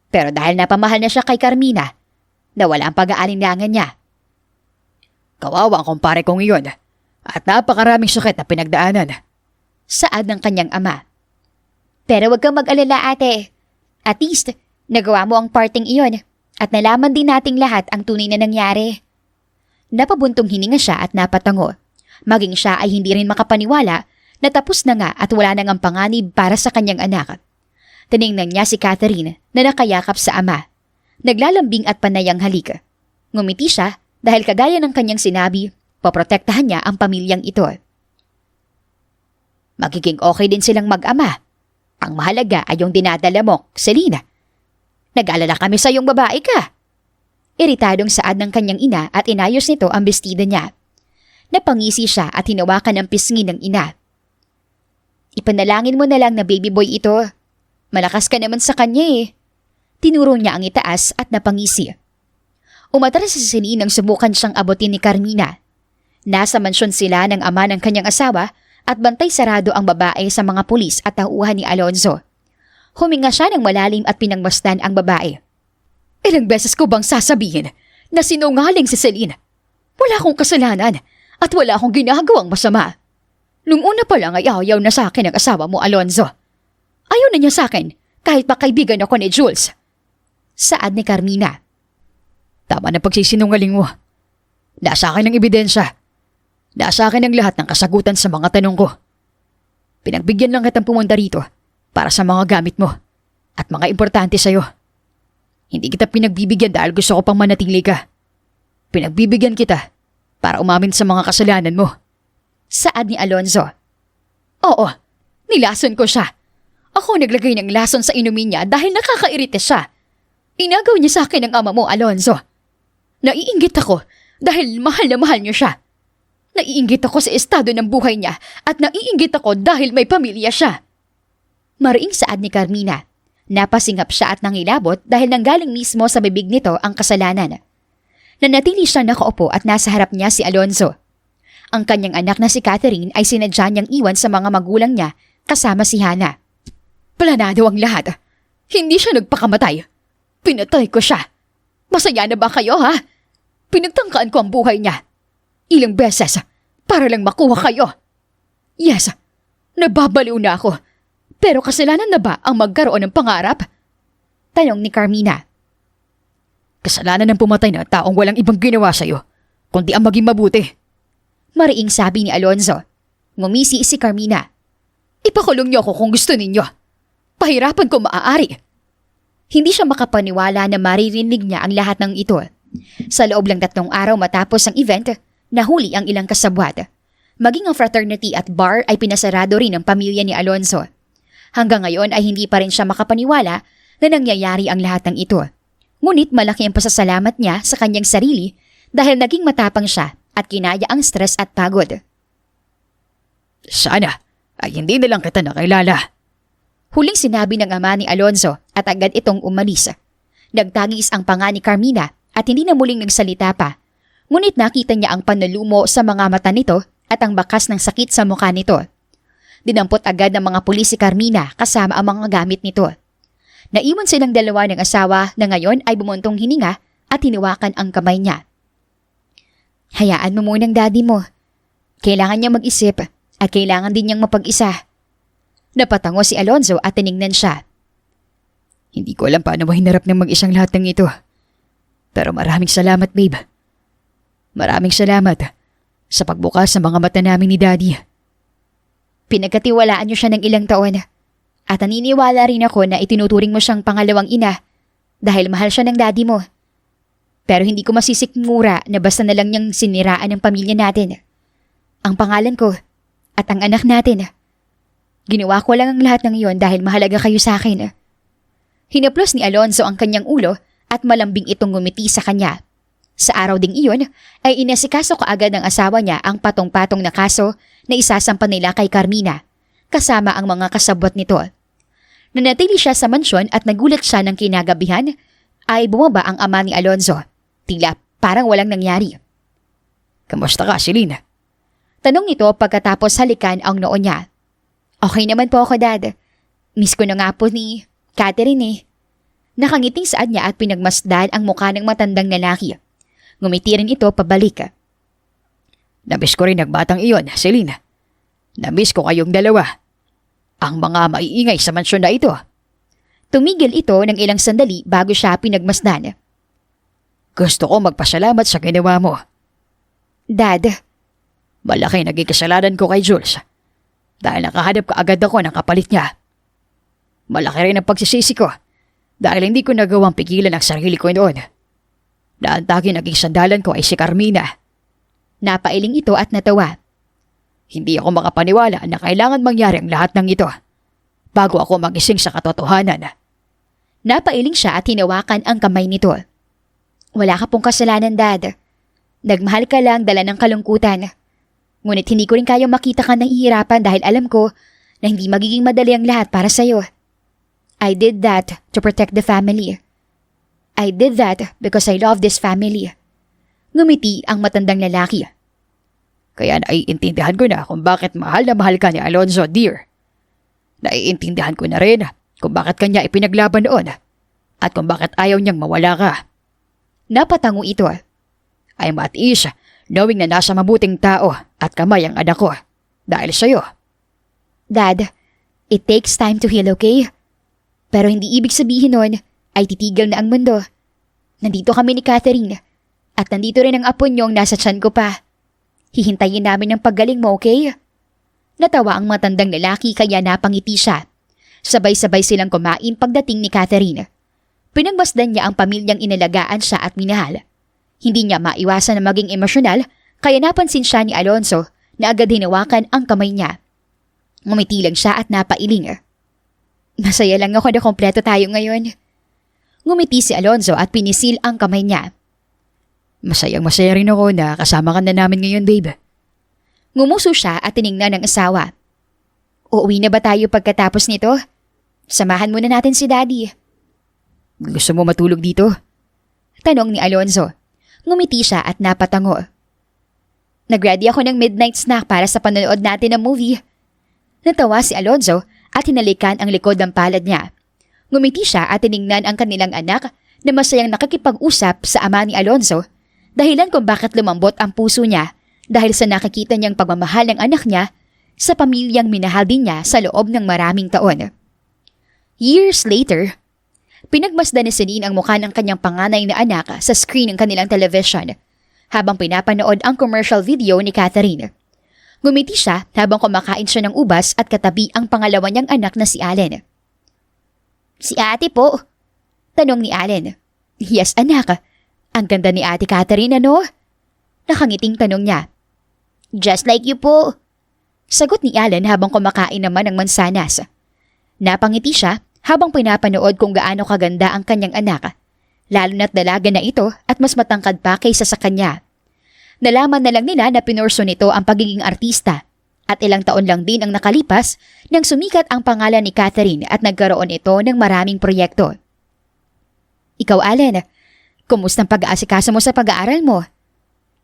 Pero dahil napamahal na siya kay Carmina, nawala ang pag-aalinlangan niya. Kawawa ang kumpare kong iyon at napakaraming sakit na pinagdaanan. Saad ng kanyang ama. Pero wag kang mag-alala, ate. At least, nagawa mo ang parting iyon at nalaman din nating lahat ang tunay na nangyari. Napabuntong hininga siya at napatango. Maging siya ay hindi rin makapaniwala na tapos na nga at wala nang ang panganib para sa kanyang anak. Tiningnan niya si Catherine na nakayakap sa ama. Naglalambing at panayang halik. Ngumiti siya dahil kagaya ng kanyang sinabi, poprotektahan niya ang pamilyang ito. Magiging okay din silang mag-ama. Ang mahalaga ay yung dinadala mo, Celine. Nag-alala kami sa iyong babae ka. Iritadong saad ng kanyang ina at inayos nito ang bestida niya. Napangisi siya at hinawakan ang pisngi ng ina. Ipanalangin mo na lang na baby boy ito. Malakas ka naman sa kanya Tinuro niya ang itaas at napangisi. Umatras si Celine nang subukan siyang abutin ni Carmina. Nasa mansyon sila ng ama ng kanyang asawa at bantay sarado ang babae sa mga pulis at tauhan ni Alonzo. Huminga siya ng malalim at pinangmasdan ang babae. Ilang beses ko bang sasabihin na sinungaling si Celine? Wala akong kasalanan at wala akong ginagawang masama. Nung una pa lang ay ayaw na sa akin ang asawa mo, Alonzo. Ayaw na niya sa akin kahit pa kaibigan ako ni Jules. Saad ni Carmina. Tama na pagsisinungaling mo. Nasa akin ang ebidensya. Nasa akin ang lahat ng kasagutan sa mga tanong ko. Pinagbigyan lang kitang pumunta rito para sa mga gamit mo at mga importante sa'yo. Hindi kita pinagbibigyan dahil gusto ko pang manatili ka. Pinagbibigyan kita para umamin sa mga kasalanan mo. Saad ni Alonzo. Oo, nilason ko siya. Ako naglagay ng lason sa inumin niya dahil nakakairita siya. Inagaw niya sa akin ang ama mo, Alonzo. Naiinggit ako dahil mahal na mahal niyo siya. Naiinggit ako sa estado ng buhay niya at naiinggit ako dahil may pamilya siya. Mariing saad ni Carmina. Napasingap siya at nangilabot dahil nanggaling mismo sa bibig nito ang kasalanan. Nanatili siya nakaupo at nasa harap niya si Alonzo. Ang kanyang anak na si Catherine ay sinadya niyang iwan sa mga magulang niya kasama si Hannah. Planado ang lahat. Hindi siya nagpakamatay. Pinatay ko siya. Masaya na ba kayo, ha? Pinagtangkaan ko ang buhay niya. Ilang beses para lang makuha kayo. Yes, nababaliw na ako. Pero kasalanan na ba ang magkaroon ng pangarap? Tanong ni Carmina. Kasalanan ng pumatay na taong walang ibang ginawa sa'yo, kundi ang maging mabuti. Mariing sabi ni Alonzo. Ngumisi si Carmina. Ipakulong niyo ako kung gusto ninyo. Pahirapan ko maaari. Hindi siya makapaniwala na maririnig niya ang lahat ng ito. Sa loob lang 3 araw matapos ang event, nahuli ang ilang kasabwat. Maging ang fraternity at bar ay pinasarado rin ng pamilya ni Alonzo. Hanggang ngayon ay hindi pa rin siya makapaniwala na nangyayari ang lahat ng ito. Ngunit malaki ang pasasalamat niya sa kanyang sarili dahil naging matapang siya at kinaya ang stress at pagod. Sana ay hindi na lang kita nakilala. Huling sinabi ng ama ni Alonzo at agad itong umalis. Nagtangis ang panga ni Carmina at hindi na muling nagsalita pa. Ngunit nakita niya ang panlumo sa mga mata nito at ang bakas ng sakit sa mukha nito. Dinampot agad ng mga pulis si Carmina kasama ang mga gamit nito. Naiwan silang dalawa ng asawa na ngayon ay bumuntong hininga at hiniwakan ang kamay niya. Hayaan mo munang daddy mo. Kailangan niyang mag-isip at kailangan din niyang mapag-isa. Napatango si Alonzo at tiningnan siya. Hindi ko alam paano mahinarap ng mag-isang lahat ng ito. Pero maraming salamat, babe. Maraming salamat sa pagbukas ng mga mata namin ni Daddy. Pinagkatiwalaan niyo siya ng ilang taon at naniniwala rin ako na itinuturing mo siyang pangalawang ina dahil mahal siya ng daddy mo. Pero hindi ko masisikmura na basta na lang niyang siniraan ng pamilya natin. Ang pangalan ko at ang anak natin. Ginawa ko lang ang lahat ng iyon dahil mahalaga kayo sa akin. Hinaplos ni Alonzo ang kanyang ulo at malambing itong ngumiti sa kanya. Sa araw ding iyon ay inasikaso kaagad ng asawa niya ang patong-patong na kaso na isasampa nila kay Carmina, kasama ang mga kasabwat nito. Nanatili siya sa mansyon at nagulat siya ng kinagabihan ay bumaba ang ama ni Alonzo. Tila parang walang nangyari. Kamusta ka, Celine? Tanong nito pagkatapos halikan ang noo niya. Okay naman po ako, Dad. Miss ko na nga po ni Catherine eh. Nakangiting saad niya at pinagmasdan ang mukha ng matandang lalaki. Ngumiti rin ito pabalik. Namiss ko rin ang batang iyon, Celine. Namiss ko kayong dalawa. Ang mga maiingay sa mansyon na ito. Tumigil ito ng ilang sandali bago siya pinagmasdan. Gusto ko magpasalamat sa ginawa mo. Dad. Malaki naging kasalanan ko kay Jules. Dahil nakahanap ka agad ako ng kapalit niya. Malaki rin ang pagsisisi ko dahil hindi ko nagawang pigilan ang sarili ko noon. Naantagi naging sandalan ko ay si Carmina. Napailing ito at natawa. Hindi ako makapaniwala na kailangan mangyari ang lahat ng ito bago ako magising sa katotohanan. Napailing siya at hinawakan ang kamay nito. Wala ka pong kasalanan, Dad. Nagmahal ka lang dala ng kalungkutan. Ngunit hindi ko rin kayang makita ka nahihirapan dahil alam ko na hindi magiging madali ang lahat para sa'yo. I did that to protect the family. I did that because I love this family. Ngumiti ang matandang lalaki. Kaya naiintindihan ko na kung bakit mahal na mahal ka ni Alonzo, dear. Naiintindihan ko na rin kung bakit kanya ipinaglaban noon at kung bakit ayaw niyang mawala ka. Napatango ito. I'm at ease knowing na nasa mabuting tao at kamay ang anak ko dahil sa'yo. Dad, it takes time to heal, okay? Pero hindi ibig sabihin nun ay titigil na ang mundo. Nandito kami ni Catherine at nandito rin ang apo niyong nasa tiyan ko pa. Hihintayin namin ang paggaling mo, okay? Natawa ang matandang lalaki kaya napangiti siya. Sabay-sabay silang kumain pagdating ni Catherine. Pinagmasdan niya ang pamilyang inalagaan siya at minahal. Hindi niya maiwasan na maging emosyonal kaya napansin siya ni Alonzo na agad hinawakan ang kamay niya. Ngumiti lang siya at napailing. Masaya lang ako na kompleto tayo ngayon. Ngumiti si Alonzo at pinisil ang kamay niya. Masayang-masaya rin ako na kasama ka na namin ngayon, babe. Ngumuso siya at tiningnan ng asawa. Uuwi na ba tayo pagkatapos nito? Samahan muna natin si Daddy. Gusto mo matulog dito? Tanong ni Alonzo. Ngumiti siya at napatango. Nag-ready ako ng midnight snack para sa panonood natin ng movie. Natawa si Alonzo at hinalikan ang likod ng palad niya. Ngumiti siya at tiningnan ang kanilang anak na masayang nakikipag-usap sa ama ni Alonzo, dahilan kung bakit lumambot ang puso niya dahil sa nakikita niyang pagmamahal ng anak niya sa pamilyang minahal din niya sa loob ng maraming taon. Years later, pinagmasdan ni Celine ang mukha ng kanyang panganay na anak sa screen ng kanilang television habang pinapanood ang commercial video ni Catherine. Ngumiti siya habang kumakain siya ng ubas at katabi ang pangalawa niyang anak na si Allen. Si ate po? Tanong ni Allen. Yes, anak. Ang ganda ni ate Catherine, ano? Nakangiting tanong niya. Just like you po. Sagot ni Allen habang kumakain naman ng mansanas. Napangiti siya habang pinapanood kung gaano kaganda ang kanyang anak, lalo na't dalaga na ito at mas matangkad pa kaysa sa kanya. Nalaman na lang nila na pinurso nito ang pagiging artista at ilang taon lang din ang nakalipas nang sumikat ang pangalan ni Catherine at nagkaroon ito ng maraming proyekto. Ikaw, Allen, kumusta ang pag-aasikaso mo sa pag-aaral mo?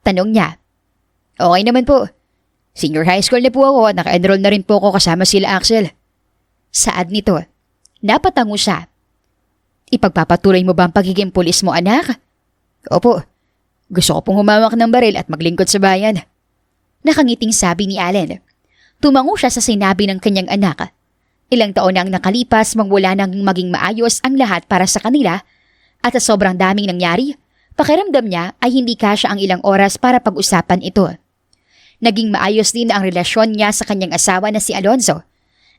Tanong niya. Okay naman po. Senior high school na po ako at naka-enroll na rin po ako kasama sila Axel. Saad nito. Napatango siya. Ipagpapatuloy mo ba ang pagiging pulis mo, anak? Opo. Gusto ko pong humawak ng baril at maglingkod sa bayan. Nakangiting sabi ni Allen. Tumango siya sa sinabi ng kanyang anak. Ilang taon na ang nakalipas mula nang maging maayos ang lahat para sa kanila at sa sobrang daming nangyari, pakiramdam niya ay hindi kasya ang ilang oras para pag-usapan ito. Naging maayos din ang relasyon niya sa kanyang asawa na si Alonzo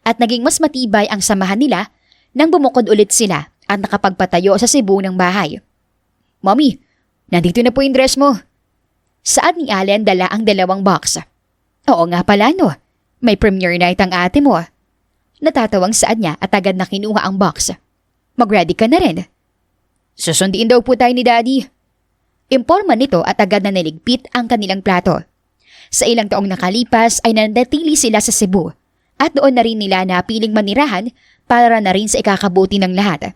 at naging mas matibay ang samahan nila nang bumukod ulit sila at nakapagpatayo sa Cebu ng bahay. Mommy, nandito na po yung dress mo. Saad ni Allen dala ang 2 box. Oo nga pala no, may premiere night ang ate mo. Natatawang saad niya at agad na kinuha ang box. Mag-ready ka na rin. Susundiin daw po tayo ni Daddy. Imporma nito at agad na niligpit ang kanilang plato. Sa ilang taong nakalipas ay nanatili sila sa Cebu at doon na rin nila napiling manirahan para na rin sa ikakabuti ng lahat.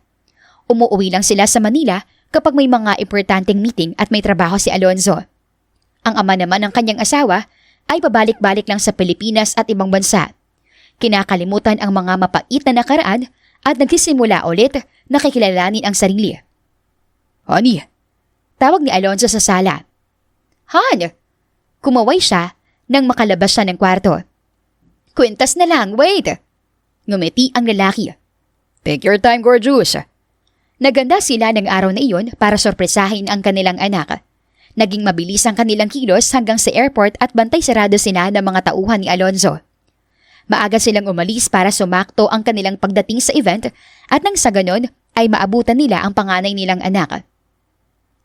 Umuuwi lang sila sa Manila kapag may mga importanteng meeting at may trabaho si Alonzo. Ang ama naman ng kanyang asawa ay pabalik-balik lang sa Pilipinas at ibang bansa. Kinakalimutan ang mga mapait na nakaraan at nagsisimula ulit na kikilalanin ang sarili. Honey, tawag ni Alonzo sa sala. Han! Kumaway siya nang makalabas siya ng kwarto. Kwintas na lang, wait! Ngumiti ang lalaki. Take your time, gorgeous. Naganda sila ng araw na iyon para sorpresahin ang kanilang anak. Naging mabilis ang kanilang kilos hanggang sa airport at bantay sarado sila ng mga tauhan ni Alonzo. Maaga silang umalis para sumakto ang kanilang pagdating sa event at nang sa ganon ay maabutan nila ang panganay nilang anak.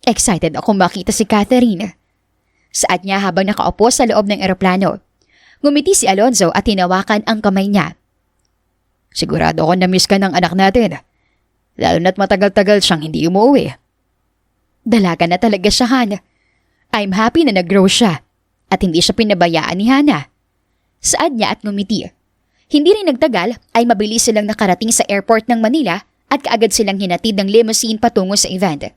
Excited akong makita si Catherine. Saad niya habang nakaupo sa loob ng eroplano. Ngumiti si Alonzo at hinawakan ang kamay niya. Sigurado ako na-miss ka ng anak natin. Lalo na't matagal-tagal siyang hindi umuwi. Dalaga na talaga siya, Han. I'm happy na nag-grow siya at hindi siya pinabayaan ni Hana. Saad niya at ngumiti. Hindi rin nagtagal ay mabilis silang nakarating sa airport ng Manila at kaagad silang hinatid ng limousine patungo sa event.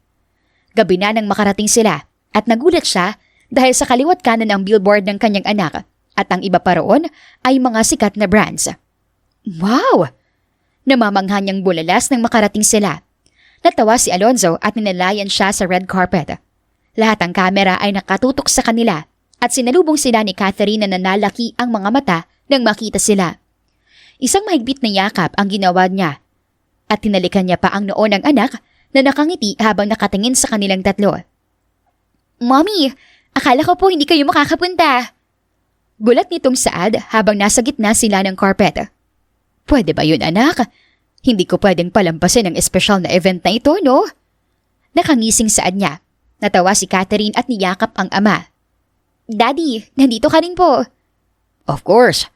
Gabi na nang makarating sila at nagulat siya dahil sa kaliwat kanan ang billboard ng kanyang anak at ang iba pa roon ay mga sikat na brands. Wow! Namamangha niyang bulalas nang makarating sila. Natawa si Alonzo at ninalayan siya sa red carpet. Lahat ng kamera ay nakatutok sa kanila at sinalubong sila ni Catherine na nanalaki ang mga mata nang makita sila. Isang mahigpit na yakap ang ginawa niya. at tinalikan niya pa ang noo ng anak na nakangiti habang nakatingin sa kanilang tatlo. Mommy, akala ko po hindi kayo makakapunta. Gulat nitong Saad habang nasa gitna sila ng carpet. Pwede ba yun, anak? Hindi ko pwedeng palampasin ang espesyal na event na ito, no? Nakangising Saad niya. Natawa si Catherine at niyakap ang ama. Daddy, nandito ka rin po. Of course.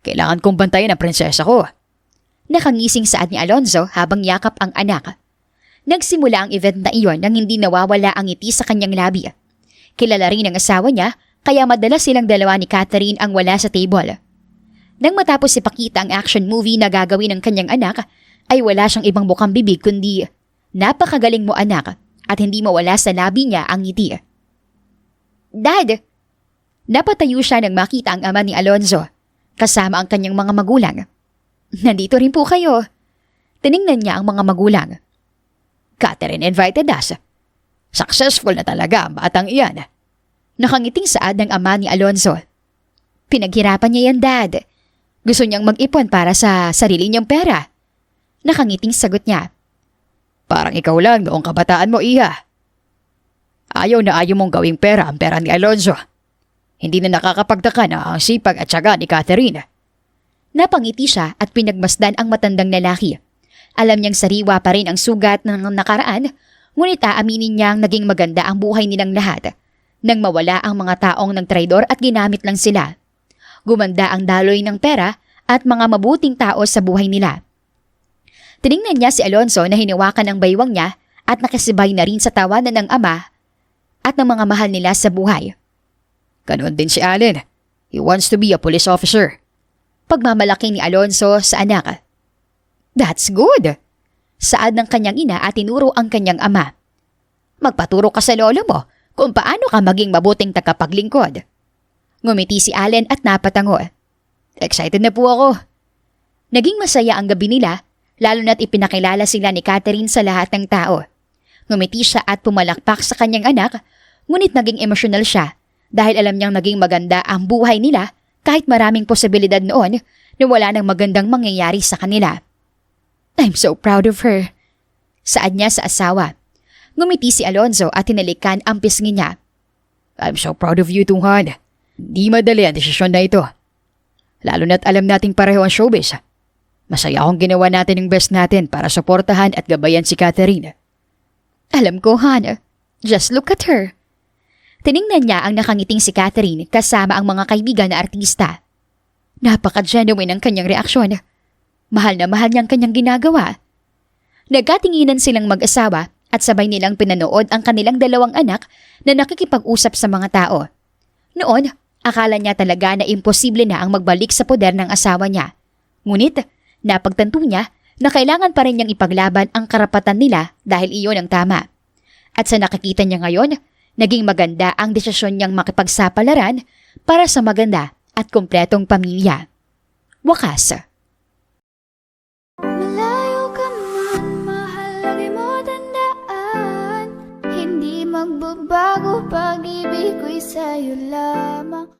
Kailangan kong bantayan ang prinsesa ko. Nakangising Saad ni Alonzo habang yakap ang anak. Nagsimula ang event na iyon nang hindi nawawala ang ngiti sa kanyang labi. Kilala rin ang asawa niya kaya madalas silang dalawa ni Catherine ang wala sa table. Nang matapos ipakita ang action movie na gagawin ng kanyang anak, ay wala siyang ibang bukang bibig kundi, "Napakagaling mo anak," at hindi mawala sa labi niya ang ngiti. Dad! Napatayo siya nang makita ang ama ni Alonzo, kasama ang kanyang mga magulang. Nandito rin po kayo. Tiningnan niya ang mga magulang. Catherine invited us. Successful na talaga ang batang iyan. Nakangiting Saad ng ama ni Alonzo. Pinaghirapan niya yan, Dad. Gusto niyang mag-ipon para sa sarili niyang pera. Nakangiting sagot niya. Parang ikaw lang noong kabataan mo, Iha. Ayaw na ayaw mong gawing pera ang pera ni Alonzo. Hindi na nakakapagtaka na ang sipag at syaga ni Catherine. Napangiti siya at pinagmasdan ang matandang lalaki. Alam niyang sariwa pa rin ang sugat ng nakaraan, ngunit aaminin niyang naging maganda ang buhay nilang lahat nang mawala ang mga taong ng traidor at ginamit lang sila. Gumanda ang daloy ng pera at mga mabuting tao sa buhay nila. Tiningnan niya si Alonzo na hinawakan ng baywang niya at nakasibay na rin sa tawanan ng ama at ng mga mahal nila sa buhay. Ganoon din si Allen. He wants to be a police officer. Pagmamalaki ni Alonzo sa anak. That's good. Saad ng kanyang ina at tinuro ang kanyang ama. Magpaturo ka sa lolo mo kung paano ka maging mabuting tagapaglingkod. Ngumiti si Allen at napatango. Excited na po ako. Naging masaya ang gabi nila, lalo na't ipinakilala sila ni Catherine sa lahat ng tao. Ngumiti siya at pumalakpak sa kanyang anak, ngunit naging emosyonal siya dahil alam niyang naging maganda ang buhay nila kahit maraming posibilidad noon na wala nang magandang mangyayari sa kanila. I'm so proud of her. Saad niya sa asawa. Ngumiti si Alonzo at tinalikan ang pisngi niya. I'm so proud of you too, Han. Di madali ang desisyon na ito. Lalo na't alam nating pareho ang showbiz. Masaya akong ginawa natin yung best natin para suportahan at gabayan si Catherine. Alam ko, Han. Just look at her. Tiningnan niya ang nakangiting si Catherine kasama ang mga kaibigan na artista. Napaka-genuine ang kanyang reaksyon. Mahal na mahal niyang kanyang ginagawa. Nagkatinginan silang mag-asawa at sabay nilang pinanood ang kanilang dalawang anak na nakikipag-usap sa mga tao. Noon, akala niya talaga na imposible na ang magbalik sa poder ng asawa niya. Ngunit, napagtanto niya na kailangan pa rin niyang ipaglaban ang karapatan nila dahil iyon ang tama. At sa nakikita niya ngayon, naging maganda ang desisyon niyang makipagsapalaran para sa maganda at kumpletong pamilya. Wakas. Malayo ka man, mahal lagi mo tandaan. Hindi magbabago pag-ibig ko'y sa'yo lamang.